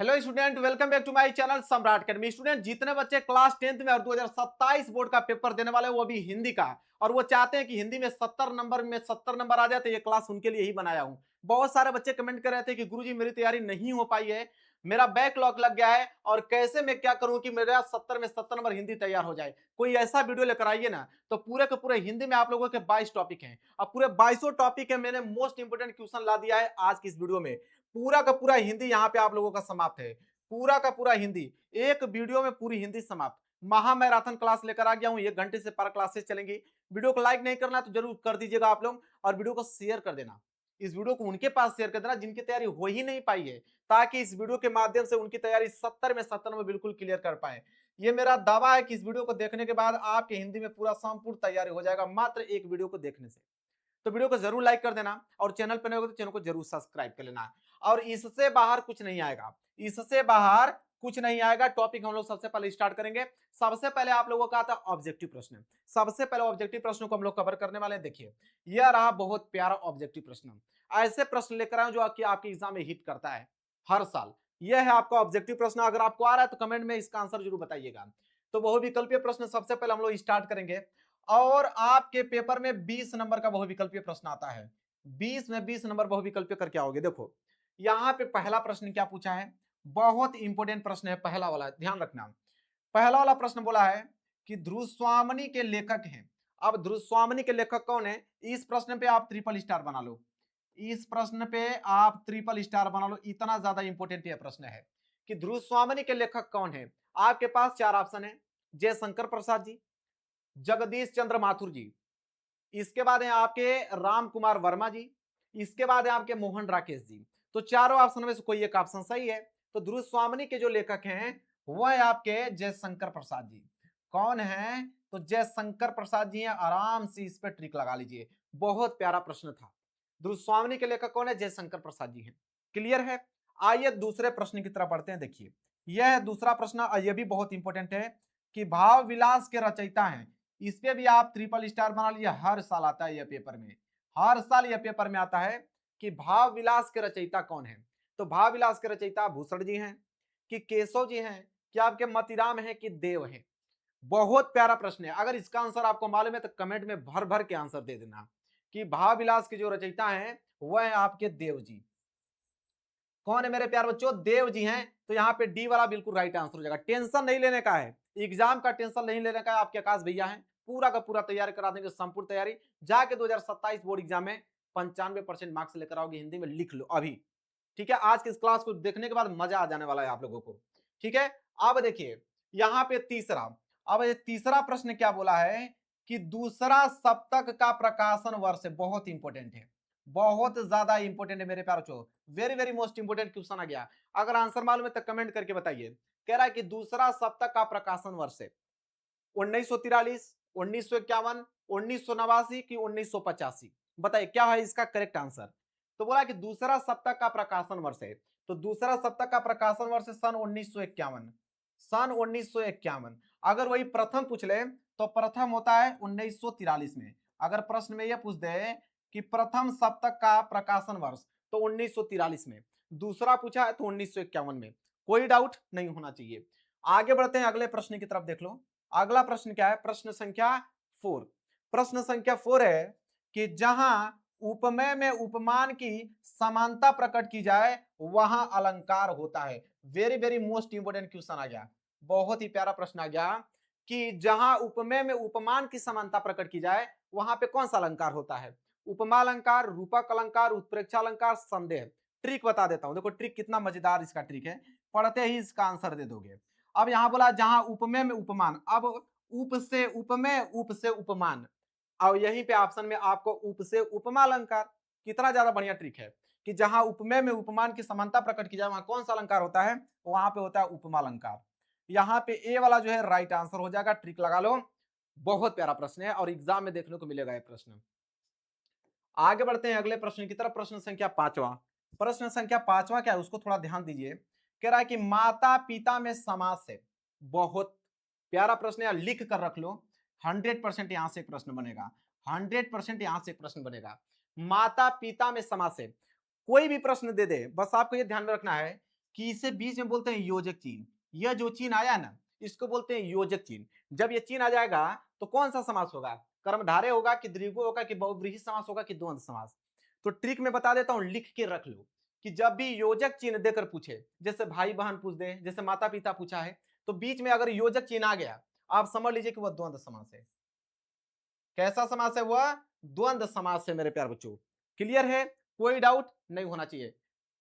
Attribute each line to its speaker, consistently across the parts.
Speaker 1: Hello student, welcome back to my channel Samrat academy. Student, जितने बच्चे class 10th में और 2027 बोर्ड का पेपर देने वाले हैं वो भी हिंदी का, और वो चाहते हैं कि हिंदी में 70 नंबर आ जाए, तो ये क्लास उनके लिए ही बनाया हूं। बहुत सारे बच्चे कमेंट कर रहे थे कि गुरुजी मेरी तैयारी नहीं हो पाई है, मेरा बैकलॉग लग गया है, और कैसे मैं क्या करूं कि मेरा 70 में 70 नंबर हिंदी तैयार हो जाए। कोई ऐसा वीडियो लेकर आइए ना। तो पूरे के पूरे हिंदी में आप लोगों के 22 टॉपिक हैं, और पूरे 22 टॉपिक है मैंने मोस्ट इंपोर्टेंट क्वेश्चन ला दिया है आज की इस वीडियो में। पूरा का पूरा हिंदी यहाँ पे आप लोगों का समाप्त है। पूरा का पूरा हिंदी एक वीडियो में, पूरी हिंदी समाप्त। महा मैराथन क्लास लेकर आ गया हूं, 1 घंटे से पर क्लासेस चलेंगी। वीडियो को लाइक नहीं करना तो जरूर कर दीजिएगा आप लोग, और वीडियो को शेयर कर देना। इस वीडियो को उनके पास शेयर कर देना जिनकी तैयारी हो ही नहीं पाई है, ताकि इस वीडियो के माध्यम से उनकी तैयारी 70 में 70 में बिल्कुल क्लियर कर पाए। ये मेरा दावा है कि इस वीडियो को देखने के बाद आपके हिंदी में पूरा संपूर्ण तैयारी हो जाएगा, मात्र एक वीडियो को देखने से। तो वीडियो को जरूर लाइक कर देना, और चैनल पर नए हो तो चैनल को जरूर सब्सक्राइब कर लेना। और इससे बाहर कुछ नहीं आएगा, इससे बाहर कुछ नहीं आएगा। टॉपिक हम लोग सबसे पहले स्टार्ट करेंगे। सबसे पहले आप लोगों का आता है ऑब्जेक्टिव प्रश्न। सबसे पहले ऑब्जेक्टिव प्रश्न को हम लोग कवर करने वाले हैं। देखिए, यह रहा बहुत प्यारा ऑब्जेक्टिव प्रश्न। ऐसे प्रश्न लेकर आए जो कि आपके एग्जाम में हिट करता है हर साल। यह है आपका ऑब्जेक्टिव प्रश्न। अगर आपको आ रहा है तो कमेंट में इसका आंसर जरूर बताइएगा। तो बहुविकल्पीय प्रश्न सबसे पहले हम लोग स्टार्ट करेंगे, और आपके पेपर में 20 नंबर का बहुविकल्पीय प्रश्न आता है। 20 में 20 नंबर बहुविकल्पीय करके आओगे। देखो यहां पे पहला प्रश्न क्या पूछा है, बहुत इंपॉर्टेंट प्रश्न है पहला वाला, ध्यान रखना। पहला वाला प्रश्न बोला है कि ध्रुवस्वामिनी के लेखक हैं। अब ध्रुवस्वामिनी के लेखक कौन है, इस प्रश्न पे आप ट्रिपल स्टार बना लो। इस प्रश्न पे आप ट्रिपल स्टार बना लो, इतना ज्यादा इंपॉर्टेंट यह प्रश्न है कि ध्रुवस्वामिनी के लेखक कौन है। आपके पास 4 ऑप्शन है, जयशंकर प्रसाद जी, जगदीश चंद्र माथुर जी, इसके बाद है आपके राम कुमार वर्मा जी, इसके बाद है आपके मोहन राकेश जी। तो चारों ऑप्शन में से कोई एक ऑप्शन सही है। तो ध्रुव स्वामिनी के जो लेखक हैं वह है आपके जयशंकर प्रसाद जी। कौन है, तो जयशंकर प्रसाद जी हैं। आराम से इस पर ट्रिक लगा लीजिए, बहुत प्यारा प्रश्न था। ध्रुव स्वामिनी के लेखक कौन है, जयशंकर प्रसाद जी हैं। क्लियर है। आइए दूसरे प्रश्न की तरफ बढ़ते हैं। देखिए यह दूसरा प्रश्न, यह भी बहुत इंपॉर्टेंट है कि भाव विलास के रचयिता हैं। इस पे भी आप ट्रिपल स्टार बना लीजिए, हर साल आता है यह पेपर में, हर साल यह पेपर में आता है कि भाव विलास के रचयिता कौन है। तो भाव विलास के रचयिता भूषण जी हैं, कि केशव जी हैं, कि आपके मतिराम हैं, कि देव हैं। बहुत प्यारा प्रश्न है। अगर इसका आंसर आपको मालूम है तो कमेंट में भर भर के आंसर दे देना कि भाव विलास के जो रचयिता हैं वह है आपके देव जी। कौन है मेरे प्यार बच्चों, देव जी हैं। तो यहाँ पे डी वाला बिल्कुल राइट आंसर हो जाएगा। टेंशन नहीं लेने का है, एग्जाम का टेंशन नहीं लेने का है। आपके आकाश भैया हैं, पूरा का पूरा तैयारी करा देंगे, संपूर्ण तैयारी। जाके 2027 बोर्ड एग्जाम में 95% मार्क्स लेकर आओगे। हिंदी में लिख लो अभी, ठीक है। आज की इस क्लास को देखने के बाद मजा आ जाने वाला है आप लोगों को, ठीक है। अब देखिए यहाँ पे तीसरा, अब ये तीसरा प्रश्न क्या बोला है कि दूसरा सप्तक का प्रकाशन वर्ष, बहुत इंपॉर्टेंट है, बहुत ज्यादा इंपॉर्टेंट है मेरे प्यारे बच्चों। Very very most important question आ गया। अगर आंसर मालूम है तो कमेंट करके बताइए। कह रहा है कि दूसरा सप्तक का प्रकाशन वर्ष है 1943, 1951, 1989 की 1985। बताइए क्या है इसका करेक्ट आंसर। तो बोला कि दूसरा सप्तक का प्रकाशन वर्ष है, तो दूसरा सप्तक का प्रकाशन वर्ष है सन 1951। सन 1951। अगर वही प्रथम पूछ ले तो प्रथम होता है 1943 में। अगर प्रश्न में यह पूछ दे कि प्रथम सप्तक का प्रकाशन वर्ष, तो 1943 में। दूसरा पूछा है तो 1951 में। कोई डाउट नहीं होना चाहिए। आगे बढ़ते हैं, अगले प्रश्न की तरफ देख लो। अगला प्रश्न क्या है, प्रश्न संख्या 4। प्रश्न संख्या 4 है कि जहां उपमेय में उपमान की समानता प्रकट की जाए वहां अलंकार होता है। Very very most important question आ गया, बहुत ही प्यारा प्रश्न आ गया कि जहां उपमेय में उपमान की समानता प्रकट की जाए वहां पे कौन सा अलंकार होता है। उपमा अलंकार, रूपक अलंकार, उत्प्रेक्षा अलंकार, संदेह। ट्रिक बता देता हूं, देखो ट्रिक कितना मजेदार इसका ट्रिक है, पढ़ते ही इसका आंसर दे दोगे। अब यहां बोला जहां उपमेय में उपमान, अब उप से उपमेय, उप से उपमान, और यहीं पे ऑप्शन में आपको उप से उपमा अलंकार। कितना ज्यादा बढ़िया ट्रिक है कि जहां उपमेय में उपमान की समानता प्रकट की जाए वहां कौन सा अलंकार होता है, वहां पे होता है उपमा अलंकार। यहाँ पे ए वाला जो है राइट आंसर हो जाएगा, ट्रिक लगा लो। बहुत प्यारा प्रश्न है और एग्जाम में देखने को मिलेगा ये प्रश्न। आगे बढ़ते हैं अगले प्रश्न की तरफ। प्रश्न संख्या 5वां। प्रश्न संख्या 5वां क्या है उसको थोड़ा ध्यान दीजिए। कह रहा है कि माता पिता में समास है। बहुत प्यारा प्रश्न है, लिख कर रख लो। 100% यहां से एक प्रश्न बनेगा, 100% यहां से एक प्रश्न बनेगा। माता पिता में समास है, कोई भी प्रश्न दे दे, बस आपको यह ध्यान में रखना है कि इसे बीच में बोलते हैं योजक चिन्ह। यह जो चिन्ह आया ना, इसको बोलते हैं योजक चिन्ह। जब ये चिन्ह आ जाएगा तो कौन सा समास होगा? कर्मधारय होगा कि द्विगु होगा कि बहुव्रीहि समास होगा कि द्वंद्व समास? तो ट्रिक में बता देता हूं, लिख के रख लो कि जब भी योजक चिन्ह देकर पूछे, जैसे भाई बहन पूछ दे, जैसे माता पिता पूछा है, तो बीच में अगर योजक चिन्ह आ गया, आप समझ लीजिए कि वह द्वंद्व समास है। कैसा समास है वह? द्वंद्व समास है मेरे प्यार बच्चों। क्लियर है? कोई डाउट नहीं होना चाहिए।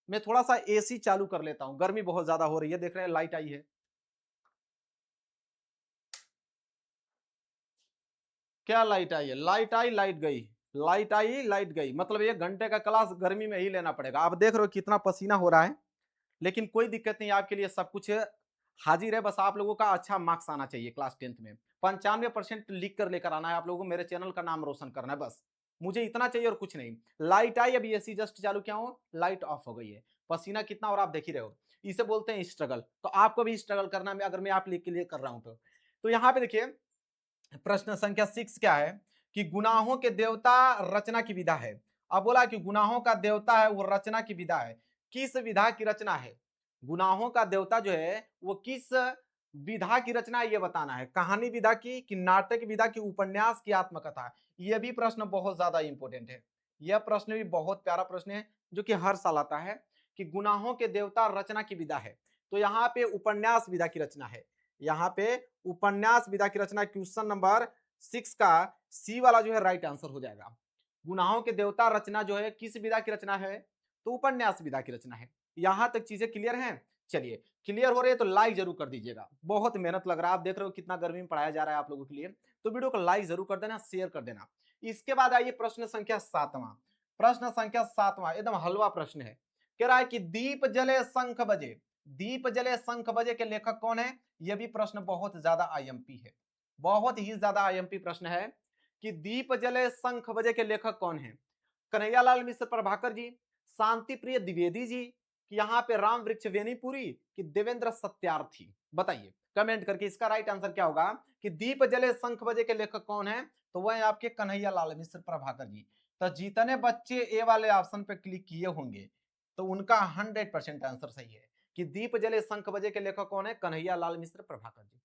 Speaker 1: मैं थोड़ा सा एसी चालू कर लेता हूं, गर्मी बहुत ज्यादा हो रही है, देख रहे हैं लाइट आई है। क्या लाइट आई है? लाइट आई लाइट गई, लाइट आई लाइट गई, मतलब 1 घंटे का क्लास गर्मी में ही लेना पड़ेगा। आप देख रहे हो कितना पसीना हो रहा है, लेकिन कोई दिक्कत नहीं, आपके लिए सब कुछ हाजिर है। बस आप लोगों का अच्छा मार्क्स आना चाहिए क्लास 10th में। 95% लिख कर लेकर आना है आप लोगों को, मेरे चैनल का नाम रोशन करना है, बस मुझे इतना चाहिए और कुछ नहीं। लाइट आई, अभी एसी जस्ट चालू किया हूं, लाइट ऑफ हो गई है। पसीना कितना और आप देख ही रहे हो। इसे बोलते हैं स्ट्रगल, तो आपको भी स्ट्रगल करना है, अगर मैं आप लिख के लिए कर रहा हूं तो यहाँ पे देखिए प्रश्न संख्या 6 क्या है कि गुनाहों के देवता रचना की विधा है। अब बोला कि गुनाहों का देवता है वो रचना की विधा है, किस विधा की रचना है? गुनाहों का देवता जो है वो किस विधा की रचना है ये बताना है। कहानी विधा की कि नाटक विधा की, उपन्यास की, आत्मकथा? यह भी प्रश्न बहुत ज्यादा इंपॉर्टेंट है। यह प्रश्न भी बहुत प्यारा प्रश्न है जो कि हर साल आता है कि गुनाहों के देवता रचना की विधा है, तो यहाँ पे उपन्यास विधा की रचना है। यहाँ पे उपन्यास विधा की रचना, क्वेश्चन नंबर 6 का सी वाला जो है राइट आंसर हो जाएगा। गुनाहों के देवता रचना जो है किस विधा की रचना है? तो उपन्यास विधा की रचना है। यहां तक चीजें क्लियर हैं? चलिए, क्लियर हो रही है तो लाइक जरूर कर दीजिएगा। बहुत मेहनत लग रहा है, आप देख रहे हो कितना गर्मी में पढ़ाया जा रहा है आप लोगों के लिए, तो वीडियो को लाइक जरूर कर देना, शेयर कर देना। इसके बाद आइए प्रश्न संख्या 7वां। प्रश्न संख्या 7वां एकदम हलवा प्रश्न है। कह रहा है कि दीप जले शंख बजे, दीप जले शंख बजे के लेखक कौन है? यह भी प्रश्न बहुत ज्यादा आईएमपी है, बहुत ही ज्यादा आईएमपी प्रश्न है कि दीप जले शंख बजे के लेखक कौन है? कन्हैयालाल मिश्र प्रभाकर जी, शांति प्रिय द्विवेदी जी, कि यहाँ पे राम वृक्ष वेनीपुरी, कि देवेंद्र सत्यार्थी? बताइए कमेंट करके इसका राइट आंसर क्या होगा कि दीप जले शंख बजे के लेखक कौन है? तो वह है आपके कन्हैयालाल मिश्र प्रभाकर जी। तो जितने बच्चे ए वाले ऑप्शन पे क्लिक किए होंगे तो उनका 100% आंसर सही है कि दीप जले शंख बजे के लेखक कौन है? कन्हैयालाल मिश्र प्रभाकर जी।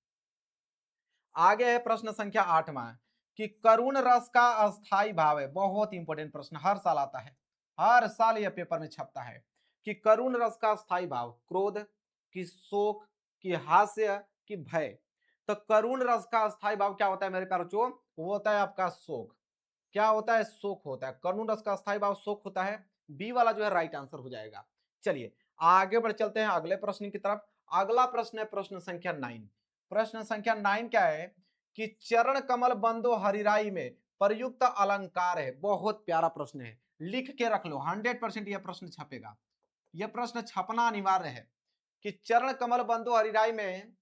Speaker 1: आगे है प्रश्न संख्या 8वां कि करुण रस का अस्थाई भाव है। बहुत इंपॉर्टेंट प्रश्न, हर साल आता है, हर साल यह पेपर में छपता है कि करुण रस का अस्थाई भाव क्रोध, कि शोक, कि हास्य, कि भय? तो करुण रस का अस्थाई भाव क्या होता है मेरे प्यारे बच्चों? वो होता है आपका शोक। क्या होता है? शोक होता है। करुण रस का अस्थाई भाव शोक होता है। बी वाला जो है राइट आंसर हो जाएगा। चलिए आगे बढ़ चलते हैं अगले प्रश्न की तरफ। अगला प्रश्न है प्रश्न संख्या 9। प्रश्न संख्या 9 क्या है कि चरण कमल बंदो हरिराई में प्रयुक्त अलंकार है। बहुत प्यारा प्रश्न है, लिख के रख लो, 100% यह प्रश्न छपेगा, यह प्रश्न छपना अनिवार्य है कि चरण कमल बंदो हरिराई में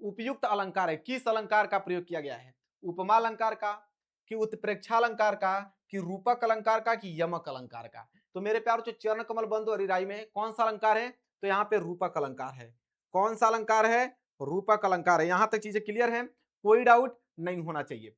Speaker 1: उपयुक्त अलंकार है, किस अलंकार का प्रयोग किया गया है? उपमा अलंकार का, कि उत्प्रेक्षा अलंकार का, कि रूपक अलंकार का, कि यमक अलंकार का? तो मेरे प्यार जो चरण कमल बंदो हरिराई में कौन सा अलंकार है? तो यहाँ पे रूपक अलंकार है। कौन सा अलंकार है? रूपक अलंकार है। यहां तक चीजें क्लियर है, कोई डाउट नहीं होना चाहिए।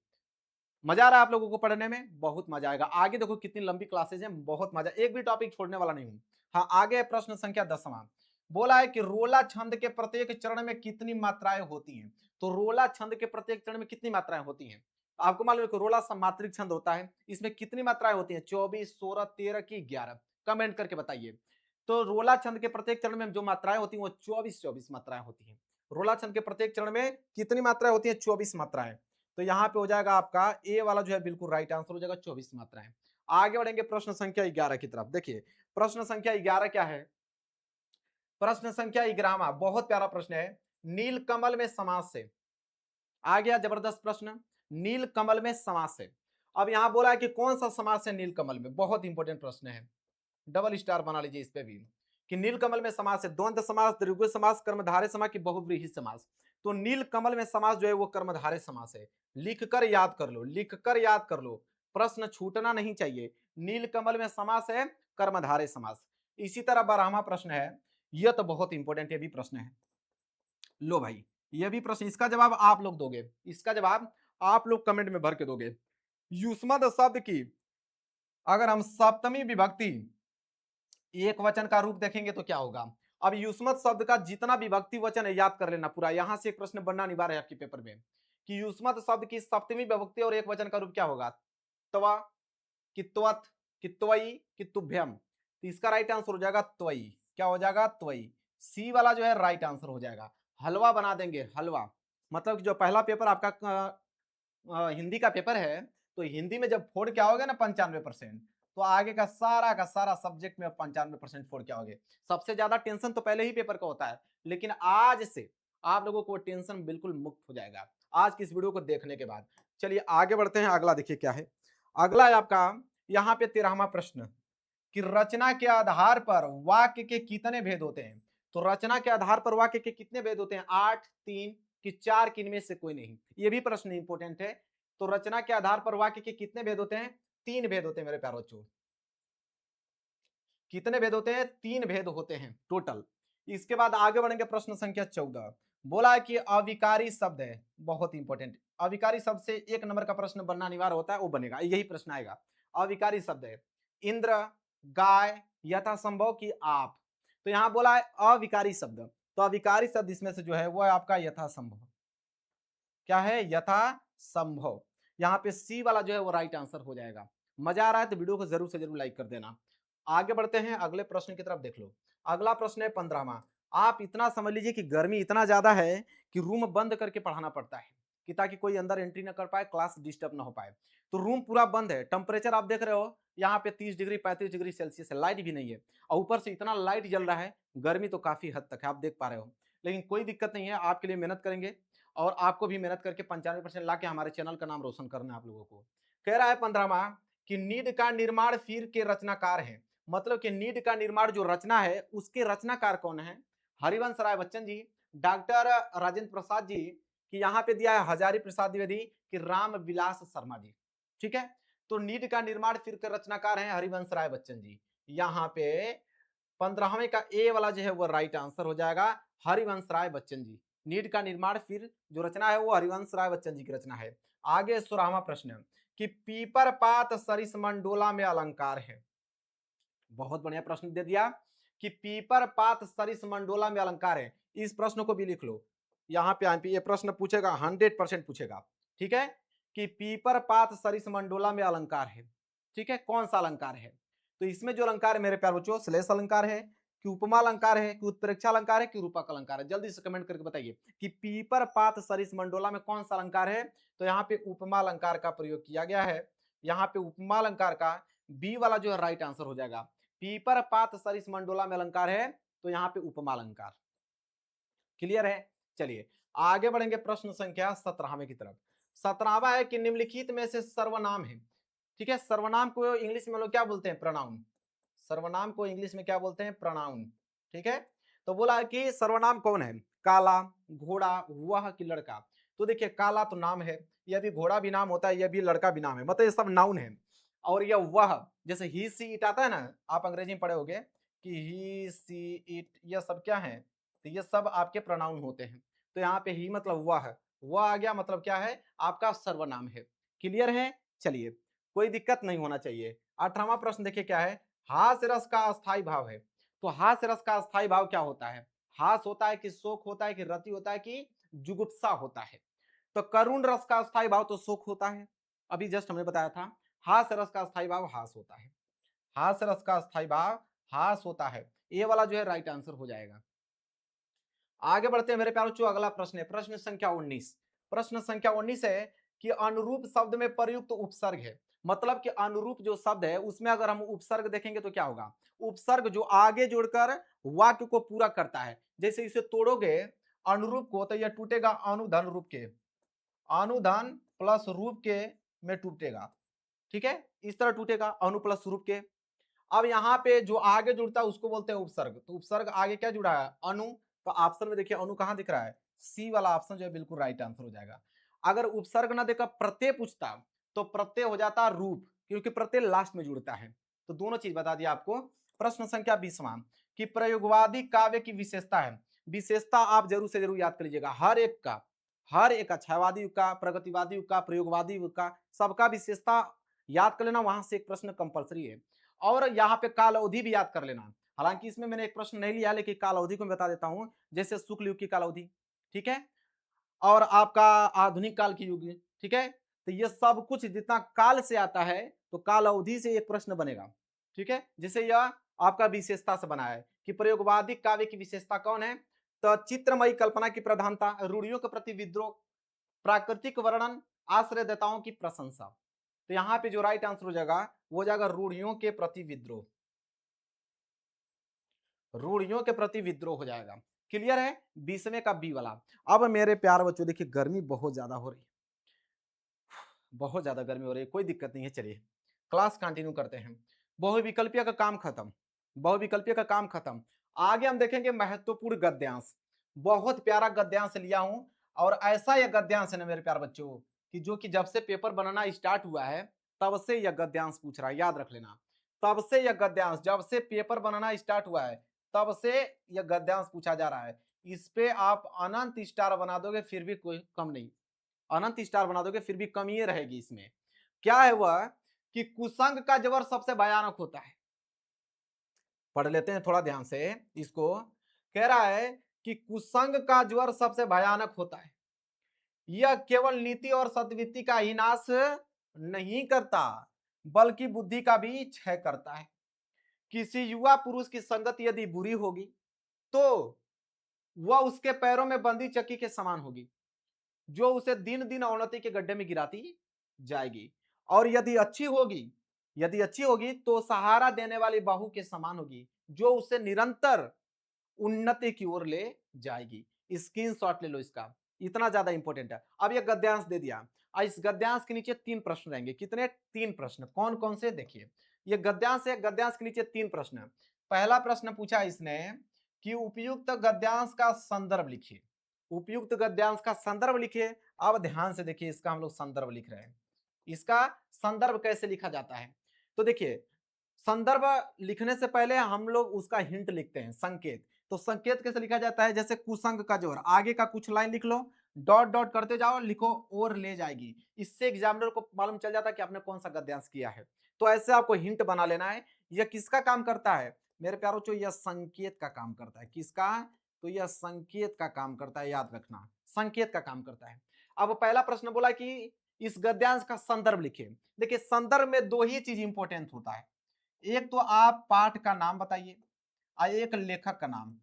Speaker 1: मजा आ रहा है आप लोगों को पढ़ने में? बहुत मजा आएगा। आगे देखो कितनी लंबी क्लासेज हैं, बहुत मजा, एक भी टॉपिक छोड़ने वाला नहीं हूं। हाँ आगे है प्रश्न संख्या 10वां। बोला है कि रोला छंद के प्रत्येक चरण में कितनी मात्राएं होती हैं? तो रोला छंद के प्रत्येक चरण में कितनी मात्राएं होती हैं? आपको मालूम है कि रोला समात्रिक छंद होता है, इसमें कितनी मात्राएं होती हैं? 24, 16, 13 की 11? कमेंट करके बताइए। तो रोला छंद के प्रत्येक चरण में जो मात्राएं होती हैं वो 24 मात्राएं होती हैं। रोला छंद के प्रत्येक चरण में कितनी मात्राएं होती हैं? 24 मात्राएं। तो यहाँ पे हो जाएगा आपका ए वाला जो है बिल्कुल राइट आंसर हो जाएगा, 24 मात्राएं। आगे बढ़ेंगे प्रश्न संख्या 11 की तरफ। देखिए प्रश्न संख्या 11 क्या है? प्रश्न संख्या 11वां बहुत प्यारा प्रश्न है, नील कमल में समास से। आ गया जबरदस्त प्रश्न, नील कमल में समास से। अब यहां बोला है कि कौन सा समास है नील कमल में? बहुत इंपॉर्टेंट प्रश्न है, डबल स्टार बना लीजिए इस पे भी कि नील कमल में समास है द्वंद्व समास, द्विगु समास, कर्मधारय समास की बहुव्रीहि समास? तो नील कमल में समास जो है वो कर्मधारय समास है। लिख कर याद कर लो, लिख कर याद कर लो, प्रश्न छूटना नहीं चाहिए। नील कमल में समास है कर्मधारय समास। इसी तरह 12वां प्रश्न है, यह तो बहुत इंपॉर्टेंट ये भी प्रश्न है। लो भाई यह भी प्रश्न, इसका जवाब आप लोग दोगे, इसका जवाब आप लोग कमेंट में भर के दोगे। युष्मद शब्द की अगर हम सप्तमी विभक्ति एक वचन का रूप देखेंगे तो क्या होगा? अब युष्मत शब्द का जितना विभक्ति वचन है याद कर लेना पूरा, यहां से एक प्रश्न बनना अनिवार्य है आपके पेपर में कि युष्मत शब्द की सप्तमी विभक्ति और एक वचन का रूप क्या होगा? त्वा, कित्वत, कित्वई, कित्तुभ्यम। तो इसका राइट आंसर हो जाएगा त्वई। क्या हो जाएगा? त्वई। सी वाला जो है राइट आंसर हो जाएगा। हलवा बना देंगे, हलवा। मतलब कि जो पहला पेपर आपका हिंदी का पेपर है, तो हिंदी में जब फोड़ के आओगे ना 95%, तो आगे का सारा सब्जेक्ट में 95% फोड़ के आओगे। सबसे ज्यादा टेंशन तो पहले ही पेपर का होता है, लेकिन आज से आप लोगों को टेंशन बिल्कुल मुक्त हो जाएगा आज की इस वीडियो को देखने के बाद। चलिए आगे बढ़ते हैं, अगला देखिए क्या है। अगला है आपका यहाँ पे 13वां प्रश्न कि रचना के आधार पर वाक्य के कितने भेद होते हैं? तो रचना के आधार पर वाक्य के कितने भेद होते हैं? 8, 3 कि 4 कि इनमें से कोई नहीं? ये भी प्रश्न इंपोर्टेंट है। तो रचना के आधार पर वाक्य के कितने भेद होते हैं? 3 भेद होते हैं मेरे प्यारे बच्चों। कितने भेद होते हैं? 3 भेद होते हैं टोटल। इसके बाद आगे बढ़ेंगे, प्रश्न संख्या 14 बोला है कि अविकारी शब्द है, बहुत इंपॉर्टेंट। अविकारी शब्द से 1 नंबर का प्रश्न बनना अनिवार्य होता है, वो बनेगा, यही प्रश्न आएगा। अविकारी शब्द है इंद्र, गाय, यथासंभव कि आप। तो यहां बोला है अविकारी शब्द, तो अविकारी शब्द इसमें से जो है वो है आपका यथासंभव। क्या है? यथासंभव। यहाँ पे सी वाला जो है वो राइट आंसर हो जाएगा। मजा आ रहा है तो वीडियो को जरूर से जरूर लाइक कर देना। आगे बढ़ते हैं, अगले प्रश्न की तरफ देख लो। अगला प्रश्न है 15वां। आप इतना समझ लीजिए कि गर्मी इतना ज्यादा है कि रूम बंद करके पढ़ाना पड़ता है कि ताकि कोई अंदर एंट्री ना कर पाए, क्लास डिस्टर्ब ना हो पाए। तो रूम पूरा बंद है, टेम्परेचर आप देख रहे हो यहाँ पे 30 डिग्री 35 डिग्री सेल्सियस है, लाइट भी नहीं है, और ऊपर से इतना लाइट जल रहा है, गर्मी तो काफी हद तक है, आप देख पा रहे हो। लेकिन कोई दिक्कत नहीं है, आपके लिए मेहनत करेंगे और आपको भी मेहनत करके 95% ला के हमारे चैनल का नाम रोशन करना है आप लोगों को। कह रहा है 15वां कि नीड का निर्माण फिर के रचनाकार है। मतलब कि नीड का निर्माण जो रचना है उसके रचनाकार कौन है? हरिवंश राय बच्चन जी, डॉक्टर राजेंद्र प्रसाद जी, कि यहाँ पे दिया है हजारी प्रसाद द्विवेदी, कि राम विलास शर्मा जी। ठीक है, तो नीड का निर्माण फिर के रचनाकार है हरिवंश राय बच्चन जी। यहाँ पे 15वें का ए वाला जो है वो राइट आंसर हो जाएगा, हरिवंश राय बच्चन जी। नीड का निर्माण फिर जो रचना है वो हरिवंश राय बच्चन जी की रचना है। आगे 16वां प्रश्न कि पीपर पात सरिस मंडोला में अलंकार है। बहुत बढ़िया प्रश्न दे दिया कि पीपर पात सरिस मंडोला में अलंकार है। इस प्रश्न को भी लिख लो, यहाँ पे ये प्रश्न पूछेगा, 100% पूछेगा। ठीक है, कि पीपर पात सरिस मंडोला में अलंकार है। ठीक है, कौन सा अलंकार है? तो इसमें जो अलंकार है मेरे प्यारे बच्चों, श्लेष अलंकार है कि उपमा अलंकार है कि उत्प्रेक्षा अलंकार है कि रूपक अलंकार है? जल्दी से कमेंट करके बताइए कि पीपर पात सरिस मंडोला में कौन सा अलंकार है? तो यहाँ पे उपमा अलंकार का प्रयोग किया गया है। यहाँ पे उपमा अलंकार का बी वाला जो है राइट आंसर हो जाएगा। पीपर पात सरिस मंडोला में अलंकार है, तो यहाँ पे उपमा अलंकार। क्लियर है? चलिए आगे बढ़ेंगे, प्रश्न संख्या 17वें की तरफ। 17वां है कि निम्नलिखित में से सर्वनाम है। ठीक है, सर्वनाम को इंग्लिश में लोग क्या बोलते हैं? प्रोनाउन। सर्वनाम को इंग्लिश में क्या बोलते हैं? प्रोनाउन। ठीक है, तो बोला है कि सर्वनाम कौन है? काला, घोड़ा, वह कि लड़का। तो देखिए काला तो नाम है, यह भी घोड़ा भी नाम होता है, यह भी लड़का भी नाम है, मतलब ये सब नाउन है। और यह वह, जैसे ही सी इट आता है ना, आप अंग्रेजी में पढ़े होगे कि ही सी इट, यह सब क्या है? तो ये सब आपके प्रोनाउन होते हैं। तो यहाँ पे ही मतलब वह आ गया, मतलब क्या है? आपका सर्वनाम है। क्लियर है? चलिए कोई दिक्कत नहीं होना चाहिए। 18वां प्रश्न देखिए क्या है। हास्य रस का अस्थाई भाव है। तो हास्य रस का अस्थाई भाव क्या होता है? हास होता है कि शोक होता है कि रति होता है कि जुगुप्सा होता है? तो करुण रस का अस्थाई भाव तो शोक होता है, अभी जस्ट हमने बताया था। हास्य रस का अस्थाई भाव हास होता है। हास्य रस का अस्थाई भाव हास होता है, ये वाला जो है राइट आंसर हो जाएगा। आगे बढ़ते हैं मेरे प्यारे बच्चों, अगला प्रश्न है प्रश्न संख्या 19। प्रश्न संख्या 19 है कि अनुरूप शब्द में प्रयुक्त उपसर्ग है। मतलब कि अनुरूप जो शब्द है उसमें अगर हम उपसर्ग देखेंगे तो क्या होगा? उपसर्ग जो आगे जोड़कर वाक्य को पूरा करता है। जैसे इसे तोड़ोगे अनुरूप को, तो यह टूटेगा अनुधन रूप के, अनुधन प्लस रूप के में टूटेगा। ठीक है, इस तरह टूटेगा अनु प्लस रूप के। अब यहाँ पे जो आगे जुड़ता है उसको बोलते हैं उपसर्ग। तो उपसर्ग आगे क्या जुड़ा है? अनु। तो ऑप्शन में देखिए अनु कहां दिख रहा है? सी वाला ऑप्शन जो है बिल्कुल राइट आंसर हो जाएगा। अगर उपसर्ग ना देकर प्रत्यय पूछता तो प्रत्यय हो जाता रूप, क्योंकि प्रत्यय लास्ट में जुड़ता है। तो दोनों चीज बता दिया आपको। प्रश्न संख्या 20वां कि प्रयोगवादी काव्य की विशेषता है। विशेषता आप जरूर से जरूर याद कर लीजिएगा, हर एक का, हर एक का, छायावादी युग का, प्रगतिवादी युग का, प्रयोगवादी युग का, सबका विशेषता याद कर लेना, वहां से एक प्रश्न कंपलसरी है। और यहाँ पे काल अवधि भी याद कर लेना। हालांकि इसमें मैंने एक प्रश्न नहीं लिया, लेकिन काल अवधि को मैं बता देता हूं, जैसे शुक्ल युग की काल अवधि, ठीक है, और आपका आधुनिक काल की युग, ठीक है। तो ये सब कुछ जितना काल से आता है तो काल अवधि से एक प्रश्न बनेगा, ठीक है। जिसे यह आपका विशेषता से बना है कि प्रयोगवादी काव्य की विशेषता कौन है, तो चित्रमयी कल्पना की प्रधानता, रूढ़ियों के प्रति विद्रोह, प्राकृतिक वर्णन, आश्रयदाताओं की प्रशंसा। तो यहाँ पे जो राइट आंसर हो जाएगा वो हो जाएगा रूढ़ियों के प्रति विद्रोह, रूढ़ियों के प्रति विद्रोह हो जाएगा। क्लियर है, 20वें का बी वाला। अब मेरे प्यार बच्चों देखिए गर्मी बहुत ज्यादा हो रही है, बहुत ज्यादा गर्मी हो रही है, कोई दिक्कत नहीं है, चलिए क्लास कंटिन्यू करते हैं। बहुविकल्पीय का काम खत्म, बहुविकल्पीय का काम खत्म। आगे हम देखेंगे महत्वपूर्ण गद्यांश। बहुत प्यारा गद्यांश लिया हूं, और ऐसा यह गद्यांश है ना मेरे प्यार बच्चों कि जो कि जब से पेपर बनाना स्टार्ट हुआ है तब से यह गद्यांश पूछ रहा है, याद रख लेना। तब से यह गद्यांश, जब से पेपर बनाना स्टार्ट हुआ है तब से यह गद्यांश पूछा जा रहा है। इस पे आप अनंत स्टार बना दोगे फिर भी कोई कम नहीं, अनंत स्टार बना दोगे फिर भी कमी ही रहेगी इसमें। क्या है वह कि कुसंग का जबर सबसे भयानक होता है। पढ़ लेते हैं थोड़ा ध्यान से इसको। कह रहा है कि कुसंग का ज्वर सबसे भयानक होता है, यह केवल नीति और सद्वृत्ति का ही नाश नहीं करता बल्कि बुद्धि का भी क्षय करता है। किसी युवा पुरुष की संगत यदि बुरी होगी तो वह उसके पैरों में बंदी चक्की के समान होगी, जो उसे दिन दिन अवनति के गड्ढे में गिराती जाएगी। और यदि अच्छी होगी, यदि अच्छी होगी तो सहारा देने वाली बाहु के समान होगी, जो उसे निरंतर उन्नति की ओर ले जाएगी। स्क्रीनशॉट ले लो इसका, इतना ज्यादा इंपॉर्टेंट है। अब ये गद्यांश दे दिया, इस गद्यांश के नीचे 3 प्रश्न रहेंगे। कितने? 3 प्रश्न। कौन कौन से? देखिए ये गद्यांश है, गद्यांश के नीचे 3 प्रश्न। पहला प्रश्न पूछा इसने कि उपयुक्त गद्यांश का संदर्भ लिखिए, उपयुक्त गद्यांश का संदर्भ लिखिए। अब ध्यान से देखिए, इसका हम लोग संदर्भ लिख रहे हैं। इसका संदर्भ कैसे लिखा जाता है? तो देखिए संदर्भ लिखने से पहले हम लोग उसका हिंट लिखते हैं, संकेत। तो संकेत कैसे लिखा जाता है? जैसे कुसंग का जोर, आगे का कुछ लाइन लिख लो, डॉट डॉट करते जाओ, लिखो और ले जाएगी। इससे एग्जामिनर को मालूम चल जाता है कि आपने कौन सा गद्यांश किया है। तो ऐसे आपको हिंट बना लेना है। यह किसका काम करता है मेरे प्यारो? जो यह संकेत का काम करता है। किसका? तो यह संकेत का काम करता है, याद रखना, संकेत का काम करता है। अब पहला प्रश्न बोला कि इस गद्यांश का संदर्भ लिखिए। देखिए संदर्भ में 2 ही चीज इंपॉर्टेंट होता है, एक तो आप पाठ का नाम बताइए और एक लेखक का नाम।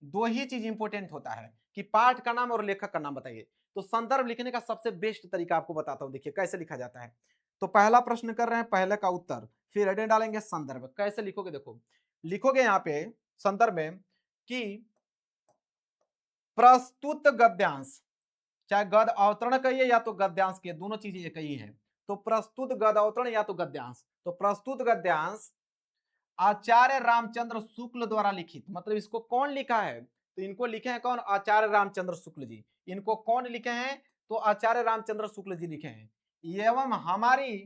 Speaker 1: 2 ही चीज इंपॉर्टेंट होता है कि पाठ का नाम और लेखक का नाम बताइए। तो संदर्भ लिखने का सबसे बेस्ट तरीका आपको बताता हूं, देखिए कैसे लिखा जाता है। तो पहला प्रश्न कर रहे हैं, पहले का उत्तर, फिर हेडिंग डालेंगे संदर्भ। कैसे लिखोगे? देखो लिखोगे यहां पे संदर्भ में कि प्रस्तुत गद्यांश, चाहे गद अवतरण कहिए या तो गद्यांश के, दोनों चीजें एक ही है। तो प्रस्तुत गद अवतरण या तो गद्यांश, तो प्रस्तुत गद्यांश आचार्य रामचंद्र शुक्ल द्वारा लिखित। मतलब इसको कौन लिखा है? तो इनको लिखे हैं कौन? आचार्य रामचंद्र शुक्ल जी। इनको कौन लिखे हैं? तो आचार्य रामचंद्र शुक्ल जी लिखे हैं। एवं हमारी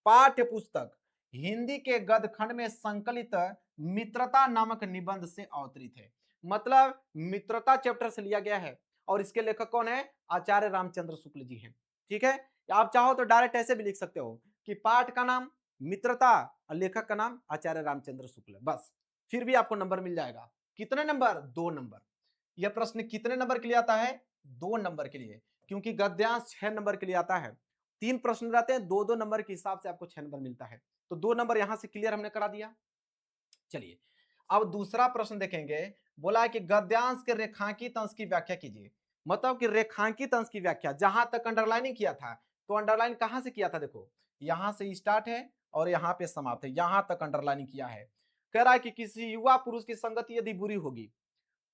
Speaker 1: पाठ्य पुस्तक हिंदी के गदखंड में संकलित मित्रता नामक निबंध से अवतरित है। मतलब मित्रता चैप्टर से लिया गया है, और इसके लेखक कौन है? आचार्य रामचंद्र शुक्ल जी हैं। ठीक है, आप चाहो तो डायरेक्ट ऐसे भी लिख सकते हो कि पाठ का नाम मित्रता और लेखक का नाम आचार्य रामचंद्र शुक्ल, बस। फिर भी आपको नंबर मिल जाएगा। कितने नंबर? 2 नंबर। यह प्रश्न कितने नंबर के लिए आता है? 2 नंबर के लिए, क्योंकि गद्यांश 6 नंबर के लिए आता है। 3 प्रश्न रहते हैं, 2-2 नंबर के हिसाब से आपको 6 नंबर मिलता है। तो 2 नंबर यहां से क्लियर हमने करा दिया। चलिए अब दूसरा प्रश्न देखेंगे। बोला है कि गद्यांश के रेखांकित अंश की व्याख्या कीजिए। मतलब कि रेखांकित अंश की व्याख्या, जहां तक अंडरलाइनिंग किया था, तो अंडरलाइन कहां से किया था? देखो यहां से स्टार्ट है और यहां पे समाप्त है, यहां तक अंडरलाइनिंग किया है। कह रहा है कि किसी युवा पुरुष की संगति यदि बुरी होगी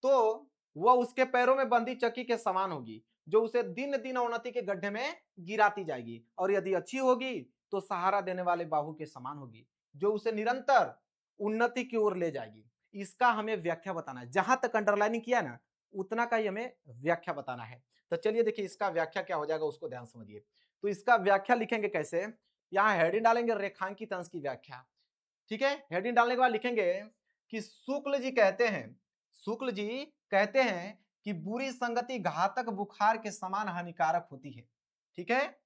Speaker 1: तो वह उसके पैरों में बंदी चक्की के समान होगी, जो उसे दिन दिन अवनति के गड्ढे में गिराती जाएगी। और यदि अच्छी होगी तो सहारा देने वाले बाहु के समान होगी, जो उसे निरंतर उन्नति की ओर ले जाएगी। इसका हमें व्याख्या बताना है। जहां तक अंडरलाइनिंग किया ना उतना का ही हमें व्याख्या बताना है। तो चलिए देखिए इसका व्याख्या क्या हो जाएगा, उसको ध्यान समझिए। तो इसका व्याख्या लिखेंगे कैसे? यहाँ हेडिंग डालेंगे रेखांकित अंश की व्याख्या। ठीक है, हेडिंग डालने के बाद लिखेंगे कि शुक्ल जी कहते हैं, शुक्ल जी कहते हैं कि बुरी संगति घातक बुखार के समान हानिकारक होती है। ठीक है,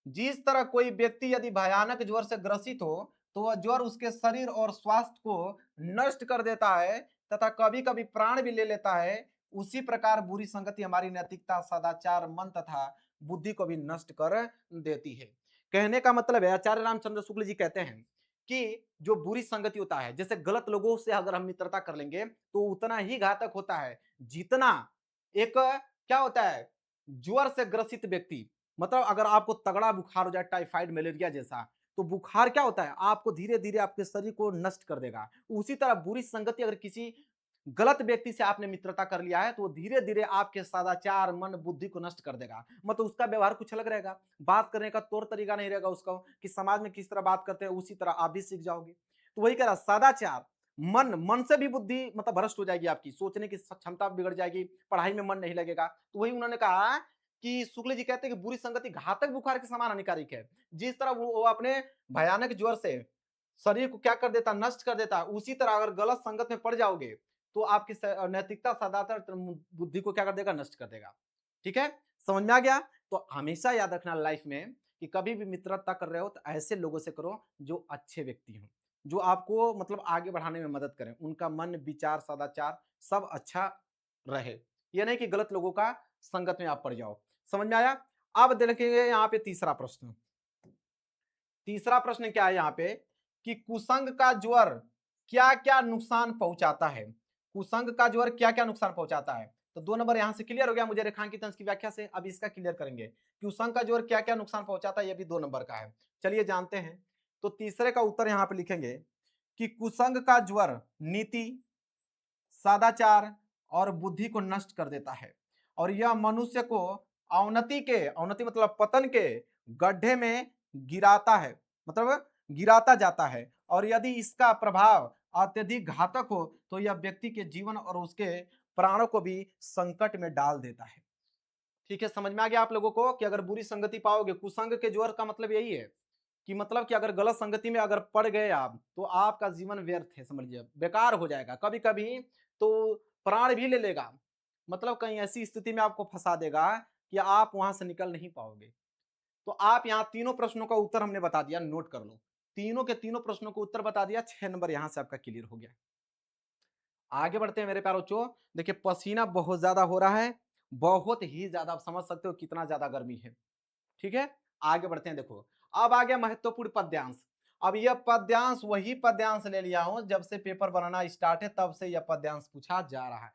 Speaker 1: जिस तरह कोई व्यक्ति यदि भयानक ज्वर से ग्रसित हो तो वह ज्वर उसके शरीर और स्वास्थ्य को नष्ट कर देता है तथा कभी कभी प्राण भी ले लेता है, उसी प्रकार बुरी संगति हमारी नैतिकता, सदाचार, मन तथा बुद्धि को भी नष्ट कर देती है। कहने का मतलब है, आचार्य रामचंद्र शुक्ल जी कहते हैं कि जो बुरी संगति होता है, जैसे गलत लोगों से अगर हम मित्रता कर लेंगे तो उतना ही घातक होता है जितना एक क्या होता है ज्वर से ग्रसित व्यक्ति, मतलब अगर आपको तगड़ा बुखार हो जाए, टाइफाइड, मलेरिया जैसा, तो बुखार क्या होता है, आपको धीरे धीरे आपके शरीर को नष्ट कर देगा। उसी तरह बुरी संगति अगर किसी गलत व्यक्ति से आपने मित्रता कर लिया है तो वो धीरे धीरे आपके सदाचार, मन, बुद्धि को नष्ट कर देगा। मतलब उसका व्यवहार कुछ अलग रहेगा, बात करने का तौर तरीका नहीं रहेगा उसका, कि समाज में किस तरह बात करते हैं उसी तरह आप भी सीख जाओगे। तो वही कह रहा, सदाचार, मन से भी बुद्धि मतलब भ्रष्ट हो जाएगी, आपकी सोचने की क्षमता बिगड़ जाएगी, पढ़ाई में मन नहीं लगेगा। तो वही उन्होंने कहा कि शुक्ल जी कहते हैं कि बुरी संगति घातक बुखार के समान हानिकारक है। जिस तरह वो अपने भयानक ज्वर से शरीर को क्या कर देता, नष्ट कर देता, उसी तरह अगर गलत संगत में पड़ जाओगे तो आपकी नैतिकता, सदाचार, बुद्धि को क्या कर देगा, नष्ट कर देगा। ठीक है, समझ में आ गया। तो हमेशा याद रखना लाइफ में कि कभी भी मित्रता कर रहे हो तो ऐसे लोगों से करो जो अच्छे व्यक्ति हों, जो आपको मतलब आगे बढ़ाने में मदद करें, उनका मन, विचार, सदाचार सब अच्छा रहे। ये नहीं कि गलत लोगों का संगत में आप पड़ जाओ। समझ में आया। अब देखेंगे यहाँ पे तीसरा प्रश्न। तीसरा प्रश्न क्या है यहाँ पे कि कुसंग का ज्वर क्या क्या नुकसान पहुंचाता है। कुसंग का ज्वर क्या क्या नुकसान पहुंचाता है। तो 2 नंबर यहां से क्लियर हो गया मुझे रेखांकित अंश की व्याख्या से। अब इसका क्लियर करेंगे कि कुसंग का ज्वर क्या क्या नुकसान पहुंचाता है, ये भी 2 नंबर का है। चलिए जानते हैं। तो तीसरे का उत्तर यहां पे लिखेंगे कि कुसंग का ज्वर नीति, सदाचार और बुद्धि को नष्ट कर देता है और यह मनुष्य को अवनति मतलब पतन के गड्ढे में गिराता है, मतलब गिराता जाता है। और यदि इसका प्रभाव अत्यधिक घातक हो तो यह व्यक्ति के जीवन और उसके प्राणों को भी संकट में डाल देता है। ठीक है, समझ में आ गया आप लोगों को कि अगर बुरी संगति पाओगे, कुसंग के ज्वर का मतलब यही है कि मतलब कि अगर गलत संगति में अगर पड़ गए आप तो आपका जीवन व्यर्थ है, समझ लीजिए बेकार हो जाएगा, कभी कभी तो प्राण भी ले लेगा। मतलब कहीं ऐसी स्थिति में आपको फंसा देगा कि आप वहां से निकल नहीं पाओगे। तो आप यहाँ तीनों प्रश्नों का उत्तर हमने बता दिया, नोट कर लो। तीनों के तीनों प्रश्नों को उत्तर बता दिया, 6 नंबर यहां से आपका क्लियर हो गया। आगे बढ़ते हैं मेरे प्यारे बच्चों। देखिए पसीना बहुत ज्यादा हो रहा है, बहुत ही ज्यादा, आप समझ सकते हो कितना ज्यादा गर्मी है। ठीक है, आगे बढ़ते हैं। देखो अब आ गया महत्वपूर्ण पद्यांश। अब यह पद्यांश वही पद्यांश ले लिया हूं जब से पेपर बनाना स्टार्ट है तब से यह पद्यांश पूछा जा रहा है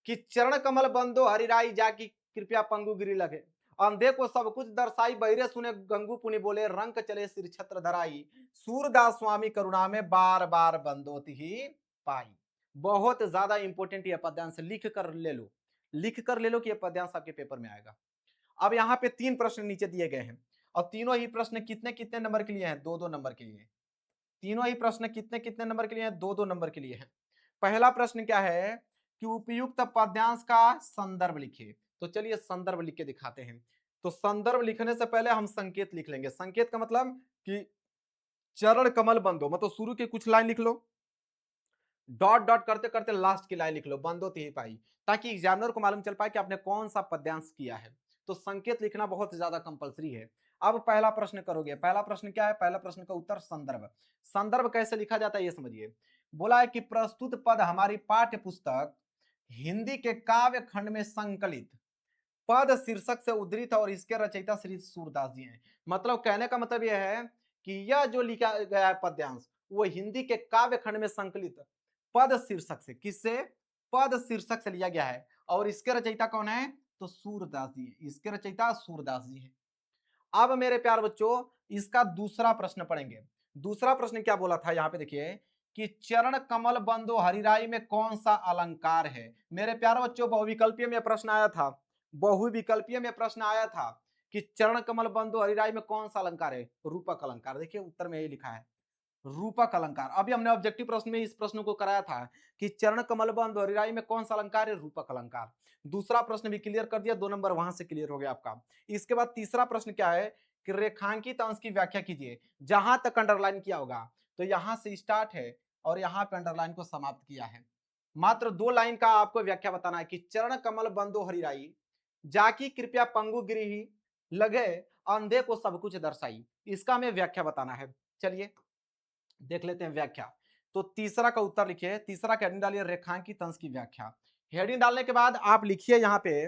Speaker 1: कि चरण कमल बंदो हरिराई जाकी कृपया पंगु गिरी लगे, अंधे को सब कुछ दर्शाई, बहिरे सुने गंगू पुनि बोले, रंक चले सिर छत्र धराई, सूरदास स्वामी करुणा में बार बार बंदोत ही पाई। बहुत ज्यादा इंपॉर्टेंट यह पद्यांश, लिख कर ले लो, लिख कर ले लो कि यह पद्यांश आपके पेपर में आएगा। अब यहाँ पे 3 प्रश्न नीचे दिए गए हैं और तीनों ही प्रश्न कितने कितने नंबर के लिए हैं, 2-2 नंबर के लिए। तीनों ही प्रश्न कितने कितने नंबर के लिए हैं, 2-2 नंबर के लिए हैं। पहला प्रश्न क्या है कि उपयुक्त पद्यांश का संदर्भ लिखिए। तो चलिए संदर्भ लिख के दिखाते हैं। तो संदर्भ लिखने से पहले हम संकेत लिख लेंगे। संकेत का मतलब कि चरण कमल बंदो, मतलब शुरू की कुछ लाइन लिख लो, डॉट डॉट करते करते लास्ट की लाइन लिख लो, बंदो तिही पाई, ताकि एग्जामिनर को मालूम चल पाए कि आपने कौन सा पद्यांश किया है। तो संकेत लिखना बहुत ज्यादा कंपलसरी है। अब पहला प्रश्न करोगे, पहला प्रश्न क्या है, पहला प्रश्न का उत्तर संदर्भ। संदर्भ कैसे लिखा जाता है ये समझिए। बोला है कि प्रस्तुत पद हमारी पाठ्य पुस्तक हिंदी के काव्य खंड में संकलित पद शीर्षक से उद्धृत और इसके रचयिता श्री सूरदास जी हैं। मतलब कहने का मतलब यह है कि यह जो लिखा गया है पद्यांश वो हिंदी के काव्य खंड में संकलित पद शीर्षक से, किससे, पद शीर्षक से लिया गया है और इसके रचयिता कौन है, तो सूरदास जी है, इसके रचयिता सूरदास जी हैं। अब मेरे प्यार बच्चों इसका दूसरा प्रश्न पढ़ेंगे। दूसरा प्रश्न क्या बोला था यहाँ पे देखिए कि चरण कमल बंदो हरिराई में कौन सा अलंकार है। मेरे प्यारे बच्चों बहुविकल्पीय में प्रश्न आया था, बहुविकल्पीय में प्रश्न आया था कि चरण कमल बंदो हरिराई में कौन सा अलंकार है, रूपक अलंकार। देखिए उत्तर में यही लिखा है रूपक अलंकार। अभी हमने ऑब्जेक्टिव प्रश्न में इस प्रश्न को कराया था कि चरण कमल बंद हरिराई में कौन सा अलंकार है, रूपक अलंकार। दूसरा प्रश्न भी क्लियर कर दिया, 2 नंबर वहां से क्लियर हो गया आपका। इसके बाद तीसरा प्रश्न क्या है कि रेखांकित अंश की व्याख्या कीजिए। जहां तक अंडरलाइन किया होगा तो यहां से स्टार्ट है और यहां पे अंडरलाइन को समाप्त किया है। मात्र 2 लाइन का आपको व्याख्या बताना है कि चरण कमल बंदो हरिराई जाकी कृपया पंगु गिरी लगे, अंधे को सब कुछ दर्शाई। इसका हमें व्याख्या बताना है। चलिए देख लेते हैं व्याख्या। तो तीसरा का उत्तर लिखिए, तीसरा का हेडिंग डालिए रेखांकित अंश की व्याख्या। हेडिंग डालने के बाद आप लिखिए यहाँ पे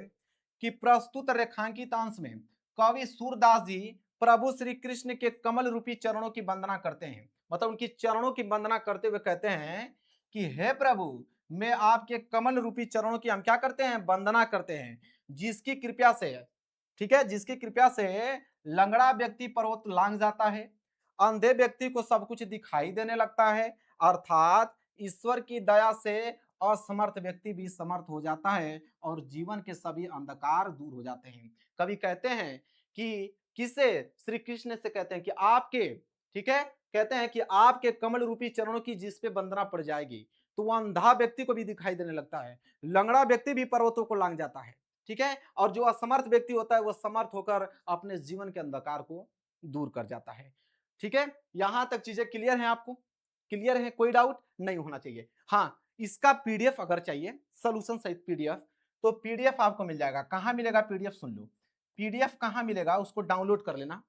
Speaker 1: कि प्रस्तुत रेखांकित अंश में कवि सूरदास जी प्रभु श्री कृष्ण के कमल रूपी चरणों की वंदना करते हैं, मतलब उनकी चरणों की वंदना करते हुए कहते हैं कि हे प्रभु, मैं आपके कमल रूपी चरणों की हम क्या करते हैं, वंदना करते हैं, जिसकी कृपया से, ठीक है, जिसकी कृपया से लंगड़ा व्यक्ति पर्वत लांग जाता है, अंधे व्यक्ति को सब कुछ दिखाई देने लगता है, अर्थात ईश्वर की दया से असमर्थ व्यक्ति भी समर्थ हो जाता है और जीवन के सभी अंधकार दूर हो जाते हैं। कवि कहते हैं कि किसे, श्री कृष्ण से कहते हैं कि आपके, ठीक है, कहते हैं कि आपके कमल रूपी चरणों की जिस पे वंदना पड़ जाएगी तो वो अंधा व्यक्ति को भी दिखाई देने लगता है, लंगड़ा व्यक्ति भी पर्वतों को लांग जाता है, ठीक है, और जो असमर्थ व्यक्ति होता है वो समर्थ होकर अपने जीवन के अंधकार को दूर कर जाता है। ठीक है, यहां तक चीजें क्लियर हैं आपको, क्लियर है, कोई डाउट नहीं होना चाहिए। हाँ, इसका पीडीएफ अगर चाहिए, सोल्यूशन सहित पीडीएफ, तो पीडीएफ आपको मिल जाएगा। कहां मिलेगा पीडीएफ, सुन लो, पीडीएफ कहां मिलेगा, उसको डाउनलोड कर लेना।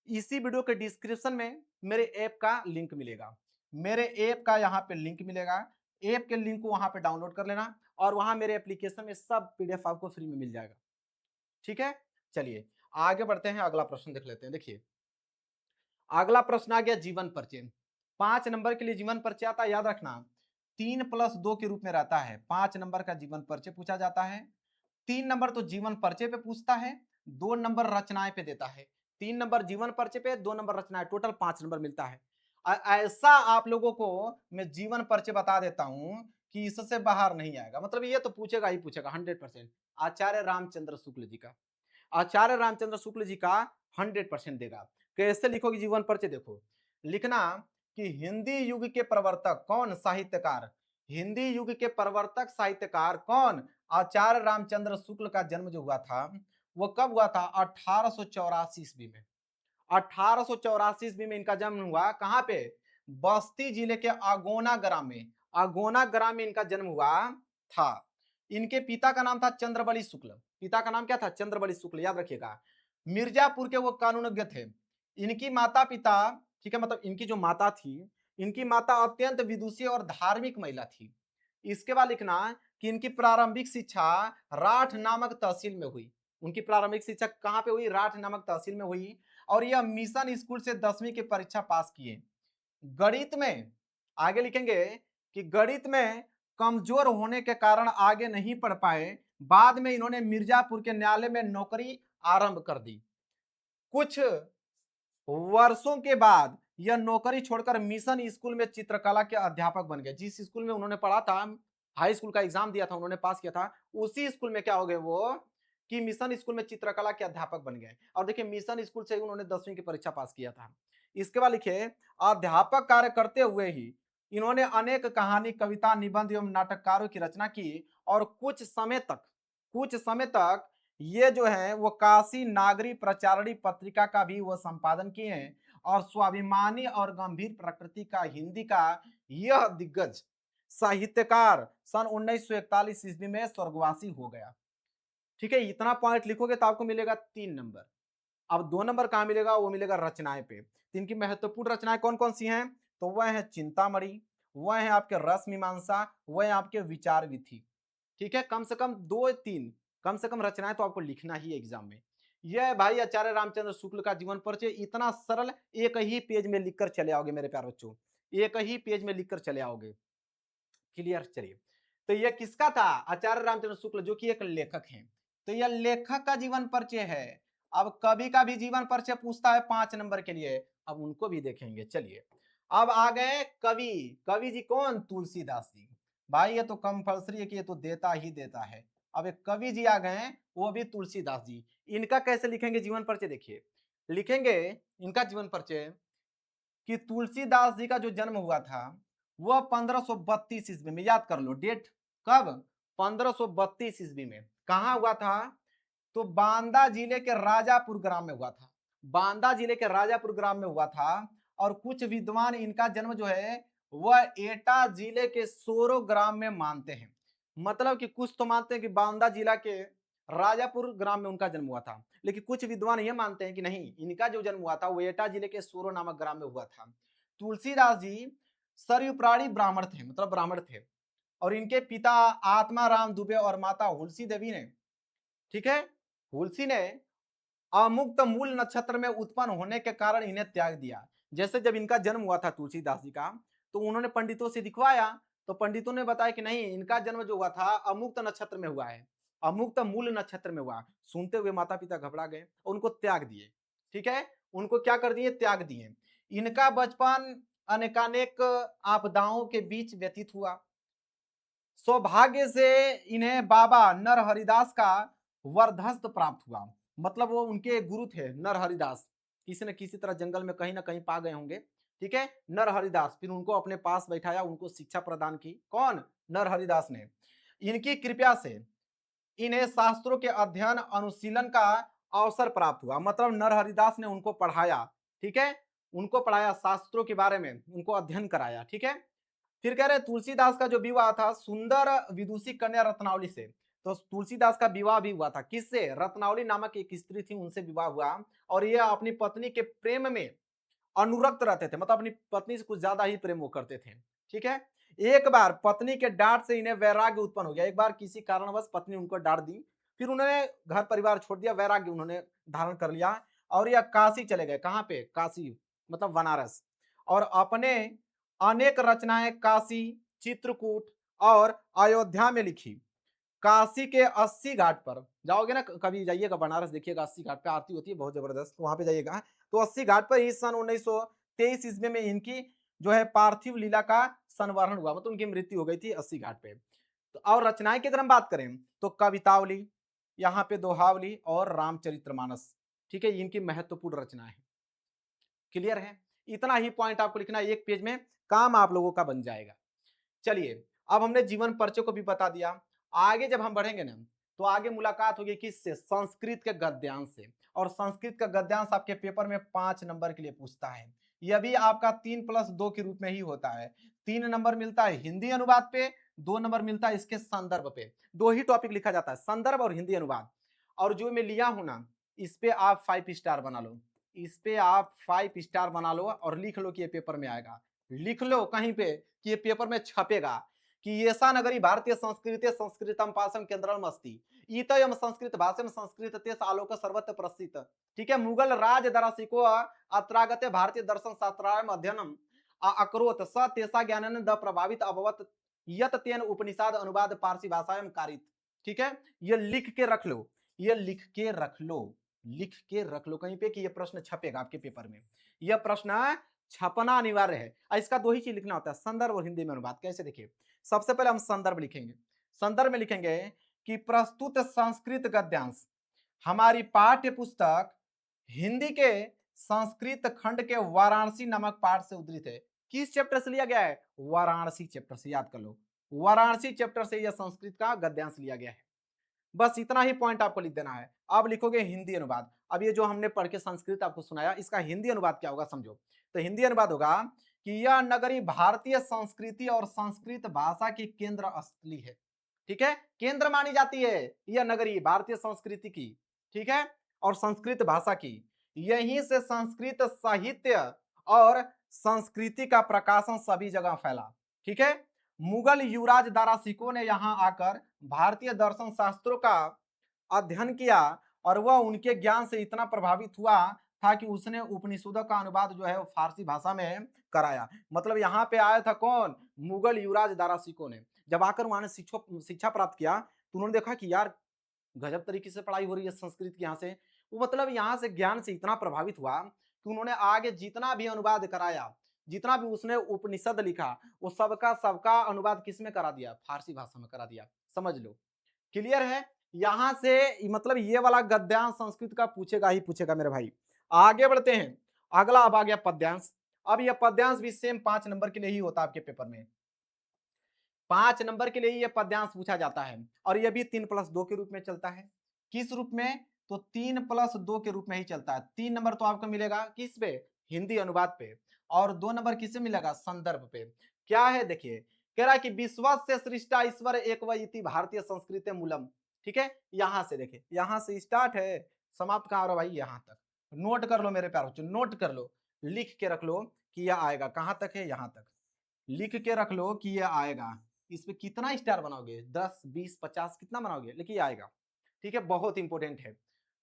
Speaker 1: इसी वीडियो के डिस्क्रिप्शन में मेरे ऐप का लिंक मिलेगा, मेरे ऐप का यहाँ पे लिंक मिलेगा, ऐप के लिंक को वहां पे डाउनलोड कर लेना और वहां मेरे एप्लीकेशन में सब पीडीएफ आपको फ्री में मिल जाएगा। ठीक है, चलिए आगे बढ़ते हैं, अगला प्रश्न देख लेते हैं। देखिए अगला प्रश्न आ गया जीवन परिचय। 5 नंबर के लिए जीवन परिचय आता है, याद रखना 3+2 के रूप में रहता है। 5 नंबर का जीवन परिचय पूछा जाता है। 3 नंबर तो जीवन परिचय पे पूछता है, 2 नंबर रचनाएं पे देता है। 3 नंबर जीवन परिचय पे, 2 नंबर रचनाएं, टोटल 5 नंबर मिलता है। ऐसा आप लोगों को मैं जीवन परिचय बता देता हूं कि इससे बाहर नहीं आएगा, मतलब ये तो पूछेगा ही पूछेगा 100%। आचार्य रामचंद्र शुक्ल जी का, आचार्य रामचंद्र शुक्ल जी का 100% देगा। कैसे लिखोगे जीवन परिचय, देखो लिखना कि हिंदी युग के प्रवर्तक कौन, साहित्यकार, हिंदी युग के प्रवर्तक साहित्यकार कौन, आचार्य रामचंद्र शुक्ल का जन्म जो हुआ था वो कब हुआ था, 1884 ईस्वी में। 1884 ईस्वी में इनका जन्म हुआ, कहां पे, बस्ती जिले के अगोना ग्राम में, अगोना ग्राम में इनका जन्म हुआ था। इनके पिता का नाम था चंद्रबली शुक्ल, पिता का नाम क्या था, चंद्रबली शुक्ल, याद रखिएगा। मिर्जापुर के वो कानूनज्ञ थे। इनकी माता पिता, ठीक है, मतलब इनकी जो माता थी, इनकी माता अत्यंत विदुषी और धार्मिक महिला थी। इसके बाद लिखना कि इनकी प्रारंभिक शिक्षा राठ नामक तहसील में हुई। उनकी प्रारंभिक शिक्षा कहां पे हुई, राठ नामक तहसील में हुई। और यह मिशन स्कूल से 10वीं की परीक्षा पास किए। गणित में आगे लिखेंगे कि गणित में कमजोर होने के कारण आगे नहीं पढ़ पाए। बाद में इन्होंने मिर्जापुर के न्यायालय में नौकरी आरंभ कर दी। कुछ वर्षों के बाद यह नौकरी छोड़कर मिशन स्कूल में चित्रकला के अध्यापक बन गए। जिस स्कूल में उन्होंने पढ़ा था, हाई स्कूल का एग्जाम दिया था, उन्होंने पास किया था, उसी स्कूल में क्या हो गए वो, कि मिशन स्कूल में चित्रकला के अध्यापक बन गए। और देखिए मिशन स्कूल से ही उन्होंने 10वीं की परीक्षा पास किया था। इसके बाद लिखे अध्यापक कार्य करते हुए ही इन्होंने अनेक कहानी, कविता, निबंध एवं नाटककारों की रचना की और कुछ समय तक ये जो है वो काशी नागरी प्रचारणी पत्रिका का भी वो संपादन किए हैं। और स्वाभिमानी और गंभीर प्रकृति का हिंदी का यह दिग्गज साहित्यकार सन 1941 ईस्वी में स्वर्गवासी हो गया। ठीक है, इतना पॉइंट लिखोगे तो आपको मिलेगा 3 नंबर। अब 2 नंबर कहां मिलेगा, वो मिलेगा रचनाएं पे। तो इनकी महत्वपूर्ण रचनाएं कौन कौन सी हैं, तो वह है चिंतामणि, वह है आपके रस मीमांसा, वह है आपके विचार विधि। ठीक है, कम से कम 2-3, कम से कम रचनाएं तो आपको लिखना ही है एग्जाम में। यह है भाई आचार्य रामचंद्र शुक्ल का जीवन परिचय, इतना सरल, एक ही पेज में लिखकर चले आओगे मेरे प्यारे बच्चों, एक ही पेज में लिखकर चले आओगे। क्लियर, चलिए। तो यह किसका था, आचार्य रामचंद्र शुक्ल, जो कि एक लेखक हैं। तो यह लेखक का जीवन परिचय है। अब कवि का भी जीवन परिचय पूछता है 5 नंबर के लिए, अब उनको भी देखेंगे। चलिए अब आ गए कवि। कवि जी कौन, तुलसीदास जी। भाई ये तो कंपल्सरी है कि ये तो देता ही देता है। अब एक कवि जी आ गए, वो भी तुलसीदास जी। इनका कैसे लिखेंगे जीवन परिचय, देखिए लिखेंगे इनका जीवन परिचय कि तुलसीदास जी का जो जन्म हुआ था वह 1532 ईस्वी में, याद कर लो डेट, कब, 1532 ईस्वी में। कहां हुआ था, तो बांदा जिले के राजापुर ग्राम में हुआ था। बांदा जिले के राजापुर ग्राम में हुआ था। और कुछ विद्वान इनका जन्म जो है वह एटा जिले के सोरो ग्राम में मानते हैं। मतलब कि कुछ तो मानते हैं कि बांदा जिला के राजापुर ग्राम में उनका जन्म हुआ था, लेकिन कुछ विद्वान ये मानते हैं कि नहीं, इनका जो जन्म हुआ था वो एटा जिले के सोरो नामक ग्राम में हुआ था। तुलसीदास जी सरयुप्राणी ब्राह्मण थे, मतलब ब्राह्मण थे, और इनके पिता आत्माराम दुबे और माता हुलसी देवी ने, ठीक है, हुलसी ने अमुक्त मूल नक्षत्र में उत्पन्न होने के कारण इन्हें त्याग दिया। जैसे जब इनका जन्म हुआ था तुलसीदास जी का, तो उन्होंने पंडितों से दिखवाया, तो पंडितों ने बताया कि नहीं, इनका जन्म जो हुआ था अमुक्त नक्षत्र में हुआ है, अमुक्त मूल नक्षत्र में हुआ। सुनते हुए माता पिता घबरा गए, उनको त्याग दिए, ठीक है, उनको क्या कर दिए, त्याग दिए। इनका बचपन अनेकानेक आपदाओं के बीच व्यतीत हुआ। सौभाग्य से इन्हें बाबा नरहरिदास का वरदहस्त प्राप्त हुआ, मतलब वो उनके गुरु थे नरहरिदास, किसी न किसी तरह जंगल में कहीं ना कहीं पा गए होंगे, ठीक है, नरहरिदास, फिर उनको अपने पास बैठाया, उनको शिक्षा प्रदान की, कौन, नरहरिदास ने। इनकी कृपया से इन्हें शास्त्रों के अध्ययन अनुशीलन का अवसर प्राप्त हुआ, मतलब नरहरिदास ने उनको पढ़ाया, ठीक है, उनको पढ़ाया, शास्त्रों के बारे में उनको अध्ययन कराया, ठीक है। फिर कह रहे तुलसीदास का जो विवाह था सुंदर विदुषी कन्या रत्नावली से, तो तुलसीदास का विवाह भी हुआ था, किससे, रत्नावली नामक एक स्त्री थी, उनसे विवाह हुआ, और ये अपनी पत्नी के प्रेम में अनुरक्त रहते थे, मतलब अपनी पत्नी से कुछ ज्यादा ही प्रेम वो करते थे, ठीक है। एक बार पत्नी के डांट से इन्हें वैराग्य उत्पन्न हो गया, एक बार किसी कारणवश पत्नी उनको डांट दी, फिर उन्होंने घर परिवार छोड़ दिया, वैराग्य उन्होंने धारण कर लिया, और यह काशी चले गए, कहाँ पे, काशी, मतलब बनारस, और अपने अनेक रचनाएं काशी, चित्रकूट और अयोध्या में लिखी। काशी के 80 घाट पर जाओगे ना, कभी जाइएगा बनारस, देखिएगा 80 घाट पे आरती होती है बहुत जबरदस्त, वहां पे जाइएगा, तो 80 घाट पर ही सन 1923 ईस्वी में इनकी जो है पार्थिव लीला का संवरण हुआ, मतलब उनकी मृत्यु हो गई थी 80 घाट पे। तो और रचनाएं की अगर हम बात करें तो कवितावली, यहाँ पे दोहावली और रामचरितमानस, ठीक है, इनकी महत्वपूर्ण रचनाएं हैं। क्लियर है, इतना ही पॉइंट आपको लिखना है एक पेज में, काम आप लोगों का बन जाएगा। चलिए, अब हमने जीवन परिचय को भी बता दिया, आगे जब हम बढ़ेंगे ना, तो आगे मुलाकात होगी किससे, संस्कृत के गद्यांश से, और संस्कृत का गद्यांश आपके पेपर में 5 नंबर के लिए पूछता है। यह भी आपका 3+2 के रूप में ही होता है। 3 नंबर मिलता है हिंदी अनुवाद पे, 2 नंबर मिलता है इसके संदर्भ पे, दो ही टॉपिक लिखा जाता है, संदर्भ और हिंदी अनुवाद। और जो मैं लिया हूं ना, इस पे आप 5 स्टार बना लो, इस पे आप 5 स्टार बना लो और लिख लो कि ये पेपर में आएगा, लिख लो कहीं पे कि ये पेपर में छपेगा, कि येषा नगरी भारतीय संस्कृते संस्कृतम पासम केंद्रम अस्ति, ईतयम संस्कृत भाषम संस्कृत तेस आलोक सर्वत्र प्रसिद्ध, ठीक है। मुगल राज दरसिको अत्रागते भारतीय दर्शन शास्त्रायम अध्ययनम अकरोत स तेसा ज्ञानन द प्रभावित अभवत यत तेन उपनिषद अनुवाद पारसी भाषायम कारित, ठीक है। ये लिख के रख लो, ये लिख के रख लो, लिख के रख लो कहीं पे कि ये प्रश्न छपेगा आपके पेपर में, यह प्रश्न छपना अनिवार्य है। इसका दो ही चीज लिखना होता है, संदर्भ और हिंदी में अनुवाद। कैसे, देखिए, सबसे पहले हम संदर्भ लिखेंगे, संदर्भ में लिखेंगे कि प्रस्तुत संस्कृत गद्यांश हमारी पाठ्य पुस्तक हिंदी के संस्कृत खंड के वाराणसी नामक पाठ से उद्धृत है। किस चैप्टर से लिया गया है, वाराणसी चैप्टर से, याद कर लो, वाराणसी चैप्टर से यह संस्कृत का गद्यांश लिया गया है। बस इतना ही पॉइंट आपको लिख देना है। अब लिखोगे हिंदी अनुवाद, अब ये जो हमने पढ़ के संस्कृत आपको सुनाया, इसका हिंदी अनुवाद क्या होगा समझो। तो हिंदी अनुवाद होगा कि यह नगरी भारतीय संस्कृति और संस्कृत भाषा की केंद्र स्थली है, ठीक है, केंद्र मानी जाती है यह नगरी भारतीय संस्कृति की, ठीक है, और संस्कृत भाषा की। यहीं से संस्कृत साहित्य और संस्कृति का प्रकाशन सभी जगह फैला, ठीक है। मुगल युवराज दारा सिकोह ने यहां आकर भारतीय दर्शन शास्त्रों का अध्ययन किया, और वह उनके ज्ञान से इतना प्रभावित हुआ था कि उसने उपनिषदों का अनुवाद जो है वो फारसी भाषा में कराया। मतलब यहाँ पे आया था कौन, मुगल युवराज दारा सिकोह ने। जब आकर वहां ने शिक्षा प्राप्त किया, तो उन्होंने देखा कि यार गजब तरीके से पढ़ाई हो रही है संस्कृत की यहाँ से, वो मतलब यहाँ से ज्ञान से इतना प्रभावित हुआ कि उन्होंने आगे जितना भी अनुवाद कराया, जितना भी उसने उपनिषद लिखा, वो सबका सबका अनुवाद किस में करा दिया, फारसी भाषा में करा दिया, समझ लो। क्लियर है, यहां से मतलब ये वाला गद्यांश संस्कृत का पूछेगा ही पूछेगा मेरे भाई। आगे बढ़ते हैं, अगला अब आ गया पद्यांश। अब यह पद्यांश भी सेम 5 नंबर के लिए ही होता है आपके पेपर में, 5 नंबर के लिए ये पद्यांश पूछा जाता है, और ये भी 3+2 के रूप में चलता है। किस रूप में, तो 3+2 के रूप में ही चलता है। 3 नंबर तो आपको मिलेगा किस पे, हिंदी अनुवाद पे, और 2 नंबर किससे मिलेगा, संदर्भ पे। क्या है देखिए, कह रहा है कि विश्वस्य सृष्टा ईश्वर एक इति भारतीय संस्कृति मूलम, ठीक है। यहां से देखिए, यहां से स्टार्ट है, समाप्त कहां हो रहा भाई, यहां तक। नोट कर लो मेरे प्यारे बच्चों, नोट कर लो, लिख के रख लो कि यह आएगा। कहां तक है? यहां तक लिख के रख लो कि यह आएगा। इस पे कितना स्टार बनाओगे? 10, 20, 50 कितना बनाओगे? लेकिन आएगा। ठीक है, बहुत इंपॉर्टेंट है,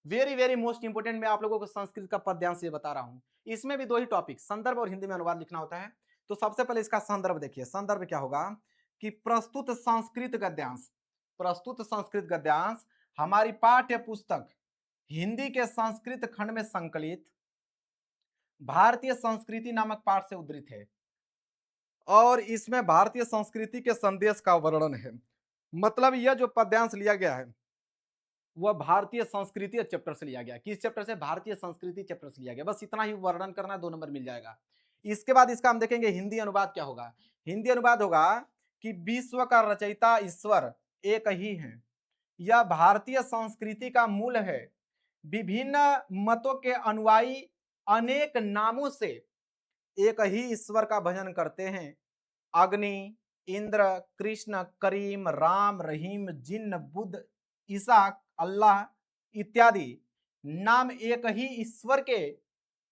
Speaker 1: वेरी वेरी मोस्ट इंपोर्टेंट। मैं आप लोगों को संस्कृत का पद्यांश से बता रहा हूं। इसमें भी दो ही टॉपिक, संदर्भ और हिंदी में अनुवाद लिखना होता है। तो सबसे पहले इसका संदर्भ देखिए। संदर्भ क्या होगा कि प्रस्तुत संस्कृत गद्यांश। प्रस्तुत संस्कृत गद्यांश हमारी पाठ्य पुस्तक हिंदी के संस्कृत खंड में संकलित भारतीय संस्कृति नामक पाठ से उद्धृत है और इसमें भारतीय संस्कृति के संदेश का वर्णन है। मतलब यह जो पद्यांश लिया गया है वह भारतीय संस्कृति चैप्टर से लिया गया। किस चैप्टर से? भारतीय संस्कृति चैप्टर से लिया गया। बस इतना ही वर्णन करना, 2 नंबर मिल जाएगा। इसके बाद इसका हम देखेंगे हिंदी अनुवाद क्या होगा। हिंदी अनुवाद होगा कि विश्व का रचयिता ईश्वर एक ही है, यह भारतीय संस्कृति का मूल है, विभिन्न मतों के अनुयायी अनेक नामों से एक ही ईश्वर का भजन करते हैं। अग्नि, इंद्र, कृष्ण, करीम, राम, रहीम, जिन्न, बुद्ध, ईसा, अल्लाह इत्यादि नाम एक ही ईश्वर के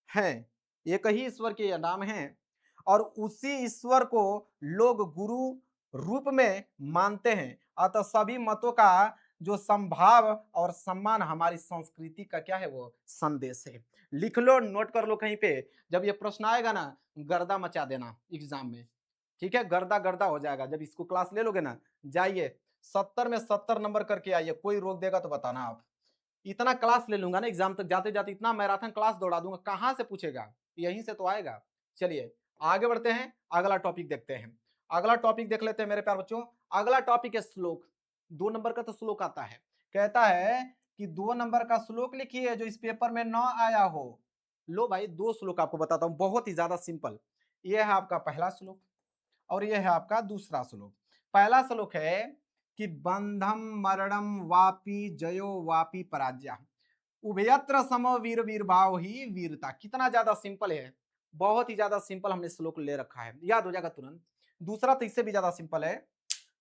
Speaker 1: हैं। एक ही ईश्वर के नाम हैं और उसी ईश्वर को लोग गुरु रूप में मानते हैं। अतः सभी मतों का जो संभाव और सम्मान हमारी संस्कृति का क्या है? वो संदेश है। लिख लो, नोट कर लो कहीं पे। जब ये प्रश्न आएगा ना, गर्दा मचा देना एग्जाम में। ठीक है, गर्दा गर्दा हो जाएगा जब इसको क्लास ले लोगे ना। जाइए 70 में 70 नंबर करके आइए, कोई रोक देगा तो बताना। आप इतना क्लास ले लूंगा ना एग्जाम तक जाते जाते, इतना मैराथन क्लास दौड़ा दूंगा, कहां से पूछेगा? यहीं से तो आएगा। चलिए आगे बढ़ते हैं, अगला टॉपिक देखते हैं। अगला टॉपिक देख लेते हैं मेरे प्यार बच्चों। अगला टॉपिक है श्लोक। 2 नंबर का तो श्लोक आता है। कहता है कि 2 नंबर का श्लोक लिखिए जो इस पेपर में न आया हो। लो भाई, 2 श्लोक आपको बताता हूं, बहुत ही ज्यादा सिंपल। यह है आपका पहला श्लोक और यह है आपका दूसरा श्लोक। पहला श्लोक है कि बंधम मरणम वापी जयो वापी पराजय उभयत्र समो वीर वीर भाव ही वीरता। कितना ज्यादा सिंपल है, बहुत ही ज्यादा सिंपल हमने श्लोक ले रखा है, याद हो जाएगा तुरंत। दूसरा तो इससे भी ज्यादा सिंपल है।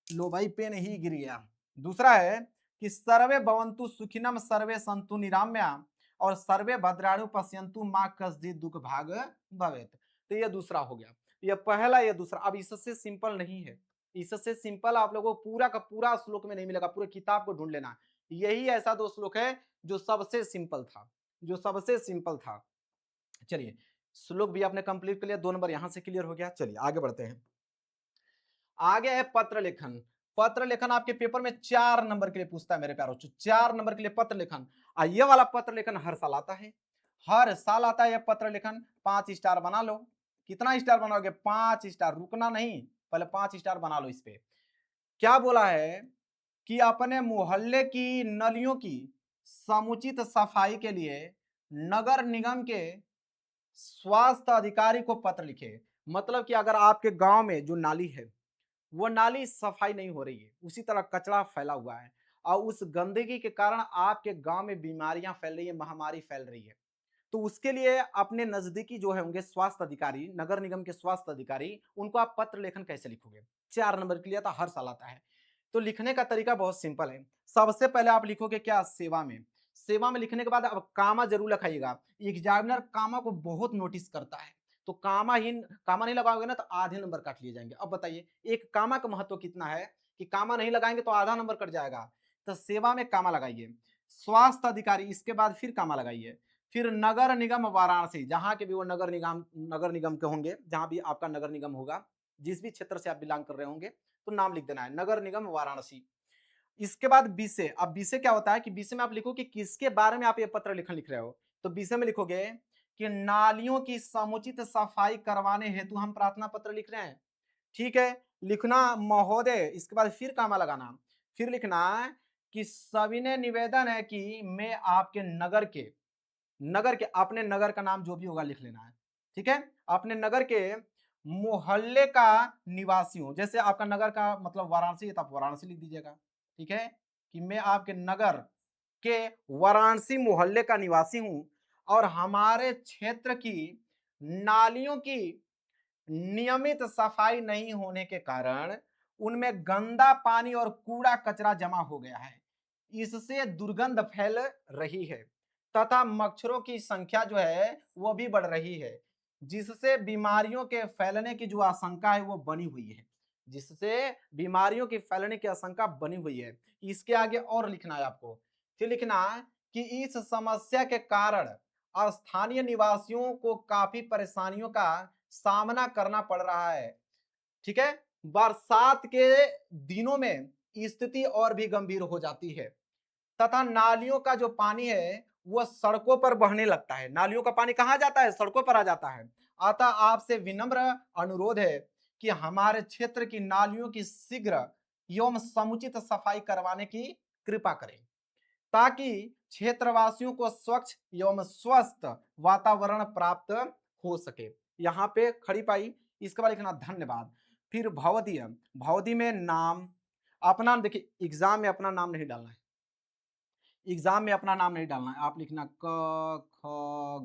Speaker 1: लो भाई, पेन ही गिर गया। दूसरा है कि सर्वे भवन्तु सुखिनम सर्वे सन्तु निराम्या और सर्वे भद्राणु पश्यन्तु मां कश्चित् दुख भाग भवेत्। तो ये दूसरा हो गया। ये पहला, ये दूसरा। अब इससे सिंपल नहीं है। इससे सिंपल आप लोगों को पूरा का पूरा श्लोक में नहीं मिलेगा, पूरे किताब को ढूंढ लेना। यही ऐसा 2 श्लोक है जो सबसे सिंपल था, जो सबसे सिंपल था। चलिए श्लोक भी आपने कंप्लीट कर लिया, 2 नंबर यहां से क्लियर हो गया। चलिए आगे बढ़ते हैं। आगे है पत्र लेखन। पत्र लेखन आपके पेपर में 4 नंबर के लिए पूछता है मेरे प्यारों। 4 नंबर के लिए पत्र लेखन। ये वाला पत्र लेखन हर साल आता है, हर साल आता है यह पत्र लेखन। 5 स्टार बना लो। कितना स्टार बनाओगे? 5 स्टार, रुकना नहीं, पहले 5 स्टार बना लो। इस पे क्या बोला है कि अपने मोहल्ले की नलियों की समुचित सफाई के लिए नगर निगम के स्वास्थ्य अधिकारी को पत्र लिखे। मतलब कि अगर आपके गांव में जो नाली है वो नाली सफाई नहीं हो रही है, उसी तरह कचरा फैला हुआ है और उस गंदगी के कारण आपके गांव में बीमारियां फैल रही है, महामारी फैल रही है, तो उसके लिए अपने नजदीकी जो है होंगे स्वास्थ्य अधिकारी, नगर निगम के स्वास्थ्य अधिकारी, उनको आप पत्र लेखन कैसे लिखोगे? 4 नंबर के लिए था, हर साल आता है। तो लिखने का तरीका बहुत सिंपल है। सबसे पहले आप लिखोगे क्या? सेवा में। सेवा में लिखने के बाद अब कामा जरूर लिखाइएगा। एग्जामिनर कामा को बहुत नोटिस करता है, तो कामा नहीं लगाओगे ना तो आधे नंबर काट लिए जाएंगे। अब बताइए एक कामा का महत्व कितना है कि कामा नहीं लगाएंगे तो आधा नंबर कट जाएगा। तो सेवा में कामा लगाइए, स्वास्थ्य अधिकारी, इसके बाद फिर कामा लगाइए, फिर नगर निगम वाराणसी, जहां के भी वो नगर निगम के होंगे, जहां भी आपका नगर निगम होगा, जिस भी क्षेत्र से आप बिलोंग कर रहे होंगे, तो नाम लिख देना है नगर निगम वाराणसी। इसके बाद विषय। अब विषय क्या होता है कि विषय में आप लिखो कि किसके बारे में आप ये पत्र लेखन लिख रहे हो। तो विषय में लिखोगे कि नालियों की समुचित सफाई करवाने हेतु हम प्रार्थना पत्र लिख रहे हैं। ठीक है, लिखना महोदय, इसके बाद फिर कामा लगाना, फिर लिखना कि सविनय निवेदन है कि मैं आपके नगर के अपने नगर का नाम जो भी होगा लिख लेना है। ठीक है, अपने नगर के मोहल्ले का निवासी हूं। जैसे आपका नगर का मतलब वाराणसी है तो आप वाराणसी लिख दीजिएगा। ठीक है, कि मैं आपके नगर के वाराणसी मोहल्ले का निवासी हूं और हमारे क्षेत्र की नालियों की नियमित सफाई नहीं होने के कारण उनमें गंदा पानी और कूड़ा कचरा जमा हो गया है, इससे दुर्गंध फैल रही है तथा मच्छरों की संख्या जो है वो भी बढ़ रही है। जिससे बीमारियों के फैलने की जो आशंका है वो बनी हुई है, जिससे बीमारियों की फैलने की आशंका बनी हुई है। इसके आगे और लिखना है आपको, फिर लिखना है कि इस समस्या के कारण स्थानीय निवासियों को काफी परेशानियों का सामना करना पड़ रहा है। ठीक है, बरसात के दिनों में स्थिति और भी गंभीर हो जाती है तथा नालियों का जो पानी है वह सड़कों पर बहने लगता है। नालियों का पानी कहाँ जाता है? सड़कों पर आ जाता है। अतः आपसे विनम्र अनुरोध है कि हमारे क्षेत्र की नालियों की शीघ्र एवं समुचित सफाई करवाने की कृपा करें ताकि क्षेत्रवासियों को स्वच्छ एवं स्वस्थ वातावरण प्राप्त हो सके। यहाँ पे खड़ी पाई, इसके बाद लिखना धन्यवाद। फिर भवदीय, भवदी में नाम, अपना देखिए एग्जाम में अपना नाम नहीं डालना है, एग्जाम में अपना नाम नहीं डालना है, आप लिखना क ख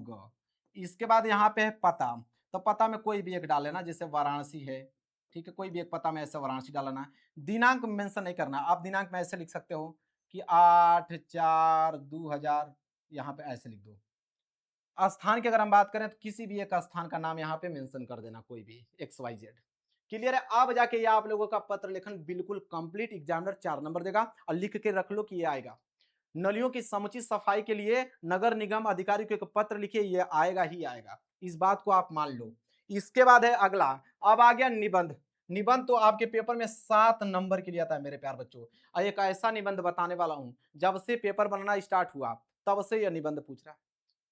Speaker 1: ग। इसके बाद यहाँ पे है पता, तो पता में कोई भी एक डाल लेना, जैसे वाराणसी है, ठीक है, कोई भी एक पता में ऐसे वाराणसी डालना है। दिनांक मेंशन नहीं करना, आप दिनांक में ऐसे लिख सकते हो कि 8/4/2000, यहाँ पे ऐसे लिख दो। स्थान की अगर हम बात करें तो किसी भी एक स्थान का नाम यहाँ पे मेंशन कर देना, कोई भी XYZ। क्लियर है? अब जाके ये आप लोगों का पत्र लेखन बिल्कुल कंप्लीट, एग्जामिनर 4 नंबर देगा और लिख के रख लो कि ये आएगा। नलियों की समुचित सफाई के लिए नगर निगम अधिकारी को एक पत्र लिखिए, ये आएगा ही आएगा, इस बात को आप मान लो। इसके बाद है अगला, अब आ गया निबंध। निबंध तो आपके पेपर में 7 नंबर के लिए आता है मेरे प्यार बच्चों। और एक ऐसा निबंध बताने वाला हूं, जब से पेपर बनना स्टार्ट हुआ तब से यह निबंध पूछ रहा है,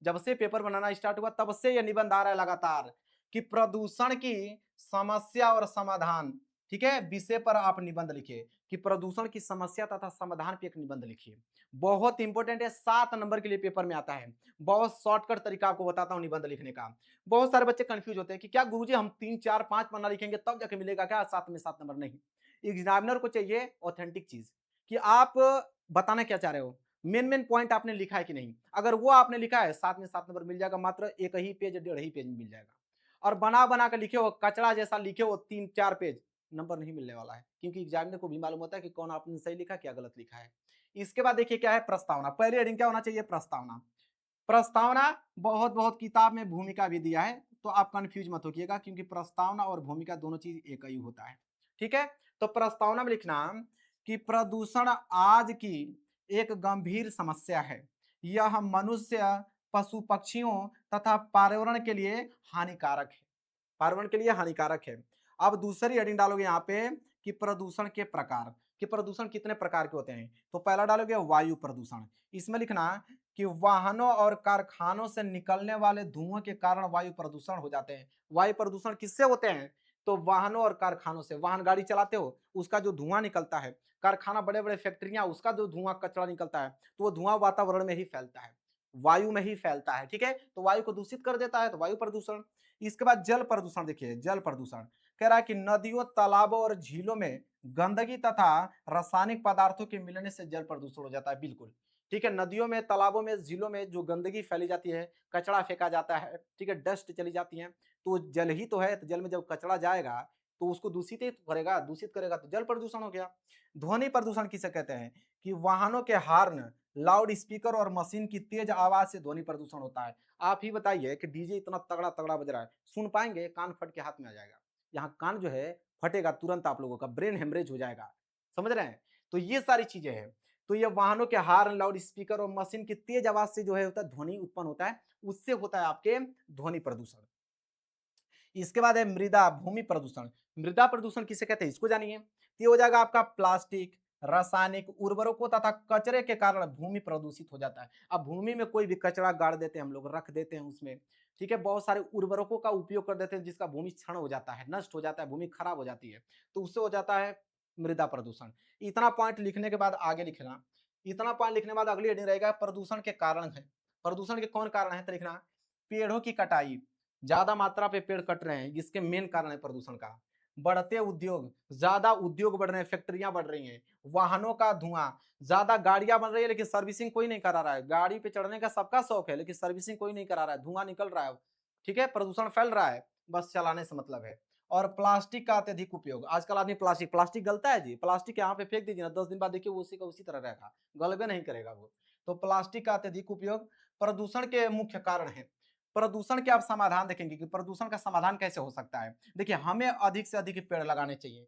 Speaker 1: जब से पेपर बनाना स्टार्ट हुआ तब से यह निबंध आ रहा है लगातार कि प्रदूषण की समस्या और समाधान। ठीक है, विषय पर आप निबंध लिखिए कि प्रदूषण की समस्या तथा समाधान पे एक निबंध लिखिए। बहुत इंपॉर्टेंट है, 7 नंबर के लिए पेपर में आता है। बहुत शॉर्टकट तरीका आपको बताता हूं निबंध लिखने का। बहुत सारे बच्चे कंफ्यूज होते हैं कि क्या गुरुजी हम 3 4 5 पन्ना लिखेंगे तब जाके मिलेगा क्या 7 में 7 नंबर? नहीं, एग्जामिनर को चाहिए ऑथेंटिक चीज कि आप बताना क्या चाह रहे हो, मेन मेन पॉइंट आपने लिखा है कि नहीं। अगर वो आपने लिखा है 7 में 7 नंबर मिल जाएगा, मात्र एक ही पेज 1.5 ही पेज में मिल जाएगा। और बना बना के लिखे हो, कचरा जैसा लिखे हो 3 4 पेज, नंबर नहीं मिलने वाला है, क्योंकि एग्जामिनर को भी मालूम होता है कि कौन आपने सही लिखा क्या गलत लिखा है। इसके बाद देखिए क्या है, प्रस्तावना। पहले हेडिंग क्या होना चाहिए? प्रस्तावना। प्रस्तावना बहुत बहुत किताब में भूमिका भी दिया है, तो आप कंफ्यूज मत होइएगा, क्योंकि प्रस्तावना और भूमिका दोनों चीज एक ही होता है। ठीक है, तो प्रस्तावना में लिखना कि प्रदूषण आज की एक गंभीर समस्या है। यह मनुष्य, पशु पक्षियों तथा पर्यावरण के लिए हानिकारक है, पर्यावरण के लिए हानिकारक है। अब दूसरी हेडिंग डालोगे यहाँ पे कि प्रदूषण के प्रकार, कि प्रदूषण कितने प्रकार के होते हैं। तो पहला डालोगे वायु प्रदूषण, इसमें लिखना कि वाहनों और कारखानों से निकलने वाले धुओं के कारण वायु प्रदूषण हो जाते हैं। वायु प्रदूषण किससे होते हैं? तो वाहनों और कारखानों से। वाहन गाड़ी चलाते हो, उसका जो धुआं निकलता है, कारखाना बड़े बड़े फैक्ट्रियां, उसका जो धुआं कचरा निकलता है, तो वो धुआं वातावरण में ही फैलता है, वायु में ही फैलता है। ठीक है, तो वायु को दूषित कर देता है, तो वायु प्रदूषण। इसके बाद जल प्रदूषण, देखिए जल प्रदूषण कह रहा है कि नदियों, तालाबों और झीलों में गंदगी तथा रासायनिक पदार्थों के मिलने से जल प्रदूषण हो जाता है। बिल्कुल ठीक है, नदियों में, तालाबों में, झीलों में जो गंदगी फैली जाती है, कचरा फेंका जाता है, ठीक है, डस्ट चली जाती है, तो जल ही तो है, तो जल में जब कचरा जाएगा तो उसको दूषित ही तो करेगा, दूषित करेगा तो जल प्रदूषण हो गया। ध्वनि प्रदूषण किसे कहते हैं? कि वाहनों के हॉर्न, लाउड स्पीकर और मशीन की तेज आवाज से ध्वनि प्रदूषण होता है। आप ही बताइए कि डीजे इतना तगड़ा तगड़ा बज रहा है, सुन पाएंगे? कान फट के हाथ में आ जाएगा, यहाँ कान जो है फटेगा तुरंत, आप लोगों का ब्रेन हेमरेज हो जाएगा। समझ रहे हैं? तो ये सारी चीजें हैं। तो ये वाहनों के हॉर्न, लाउड स्पीकर और मशीन की तेज आवाज से जो है होता है ध्वनि उत्पन्न होता है, उससे होता है आपके ध्वनि प्रदूषण। इसके बाद है मृदा भूमि प्रदूषण। मृदा प्रदूषण किसे कहते हैं, इसको जानिए। ये हो जाएगा आपका प्लास्टिक, रासायनिक उर्वरकों तथा कचरे के कारण भूमि प्रदूषित हो जाता है। अब भूमि में कोई भी कचरा गाड़ देते हैं हम लोग, रख देते हैं उसमें, ठीक है, बहुत सारे उर्वरकों का उपयोग कर देते हैं, जिसका भूमि क्षरण हो जाता है, नष्ट हो जाता है, भूमि खराब हो जाती है, तो उससे हो जाता है मृदा प्रदूषण। इतना पॉइंट लिखने के बाद आगे लिखना, इतना पॉइंट लिखने के बाद अगली हेडिंग रहेगा प्रदूषण के कारण है। प्रदूषण के कौन कारण है? तो लिखना पेड़ों की कटाई, ज्यादा मात्रा पे पेड़ कट रहे हैं, जिसके मेन कारण है प्रदूषण का। बढ़ते उद्योग, ज्यादा उद्योग बढ़ रहे हैं, फैक्ट्रियां बढ़ रही हैं, वाहनों का धुआं, ज्यादा गाड़ियां बन रही है लेकिन सर्विसिंग कोई नहीं करा रहा है। गाड़ी पे चढ़ने का सबका शौक है, लेकिन सर्विसिंग कोई नहीं करा रहा है, धुआं निकल रहा है, ठीक है, प्रदूषण फैल रहा है, बस चलाने से मतलब है। और प्लास्टिक का अत्यधिक उपयोग, आजकल आदमी प्लास्टिक, प्लास्टिक गलता है जी, प्लास्टिक यहाँ पे फेंक दीजिए ना, 10 दिन बाद देखिए वो उसी का उसी तरह रहेगा, गलबे नहीं करेगा वो। तो प्लास्टिक का अत्यधिक उपयोग प्रदूषण के मुख्य कारण है। प्रदूषण के आप समाधान देखेंगे कि प्रदूषण का समाधान कैसे हो सकता है। देखिए, हमें अधिक से अधिक पेड़ लगाने चाहिए।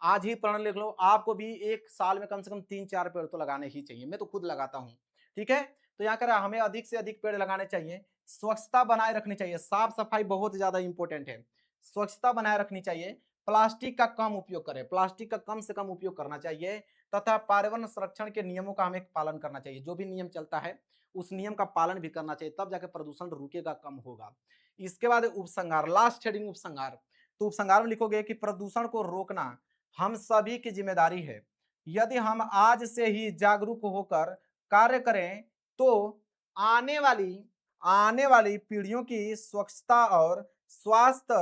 Speaker 1: आज ही प्रण लिख लो, आपको भी एक साल में कम से कम 3-4 पेड़ तो लगाने ही चाहिए। मैं तो खुद लगाता हूँ, ठीक है? तो यहाँ कह रहा है हमें अधिक से अधिक पेड़ लगाने चाहिए, स्वच्छता बनाए रखनी चाहिए, साफ-सफाई बहुत ज़्यादा इंपॉर्टेंट है। स्वच्छता बनाए रखनी चाहिए, प्लास्टिक का कम उपयोग करें, प्लास्टिक का कम से कम उपयोग करना चाहिए तथा पर्यावरण संरक्षण के नियमों का हमें पालन करना चाहिए। जो भी नियम चलता है, उस नियम का पालन भी करना चाहिए, तब जाके प्रदूषण रुकेगा, कम होगा। इसके बाद उपसंहार, लास्ट हेडिंग उपसंहार। तो उपसंहार में लिखोगे कि प्रदूषण को रोकना हम सभी की जिम्मेदारी है। यदि हम आज से ही जागरूक होकर कार्य करें तो आने वाली आने वाली पीढ़ियों की स्वच्छता और स्वास्थ्य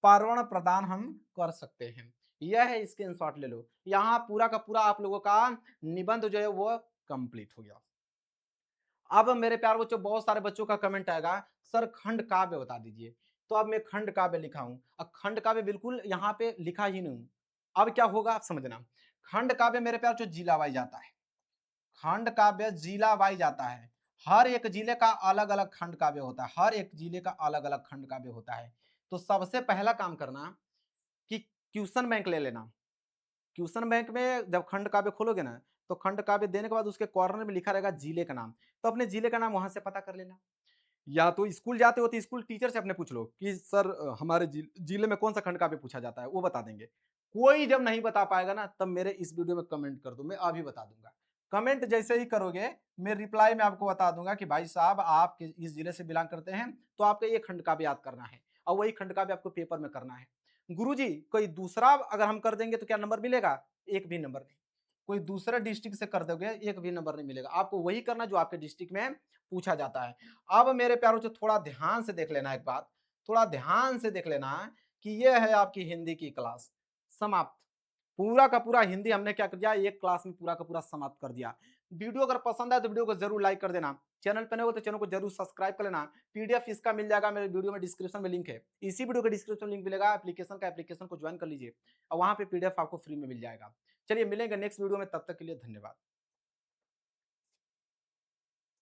Speaker 1: पर्यावरण प्रदान हम कर सकते हैं। यह है, स्क्रीनशॉट ले लो। यहाँ पूरा का पूरा आप लोगों का निबंध जो है वो कंप्लीट हो गया। अब मेरे प्यार बच्चों, बहुत सारे बच्चों का कमेंट आएगा, सर खंड काव्य बता दीजिए। तो अब मैं खंड काव्य लिखा हूं। अब खंड काव्य बिल्कुल यहाँ पे लिखा ही नहीं हूं। अब क्या होगा आप समझना। खंड काव्य मेरे प्यार जो जिला वाइज आता है, खंड काव्य जिला वाइज आता है। हर एक जिले का अलग अलग खंड काव्य होता है, हर एक जिले का अलग अलग खंड काव्य होता है। तो सबसे पहला काम करना कि क्वेश्चन बैंक ले लेना। ट्यूशन बैंक में जब खंड काव्य खोलोगे ना, तो खंड काव्य देने के बाद उसके कॉर्नर में लिखा रहेगा जिले का नाम। तो अपने जिले का नाम वहां से पता कर लेना। या तो स्कूल जाते हो तो स्कूल टीचर से अपने पूछ लो कि सर हमारे जिले में कौन सा खंड काव्य पूछा जाता है, वो बता देंगे। कोई जब नहीं बता पाएगा ना, तब मेरे इस वीडियो में कमेंट कर दो, मैं अभी बता दूंगा। कमेंट जैसे ही करोगे, मैं रिप्लाई में आपको बता दूंगा कि भाई साहब आप इस जिले से बिलोंग करते हैं, तो आपको ये खंड काव्य याद करना है और वही खंड काव्य आपको पेपर में करना है। गुरुजी, कोई दूसरा अगर हम कर देंगे तो क्या नंबर मिलेगा? एक भी नंबर नहीं। कोई दूसरे डिस्ट्रिक्ट से कर दोगे, एक भी नंबर नहीं मिलेगा। आपको वही करना जो आपके डिस्ट्रिक्ट में पूछा जाता है। अब मेरे प्यारों से थोड़ा ध्यान से देख लेना एक बात, थोड़ा ध्यान से देख लेना कि ये है आपकी हिंदी की क्लास समाप्त। पूरा का पूरा हिंदी हमने क्या कर दिया, एक क्लास में पूरा का पूरा समाप्त कर दिया। वीडियो अगर पसंद आए तो वीडियो को जरूर लाइक कर देना। चैनल पर नए हो तो चैनल को जरूर सब्सक्राइब कर लेना। पीडीएफ इसका मिल जाएगा, मेरे वीडियो में डिस्क्रिप्शन में लिंक है। इसी वीडियो के डिस्क्रिप्शन में लिंक मिलेगा एप्लीकेशन का, एप्लीकेशन को ज्वाइन कर लीजिए और वहां पे पीडीएफ आपको फ्री में मिल जाएगा। चलिए मिलेंगे नेक्स्ट वीडियो में, तब तक के लिए धन्यवाद।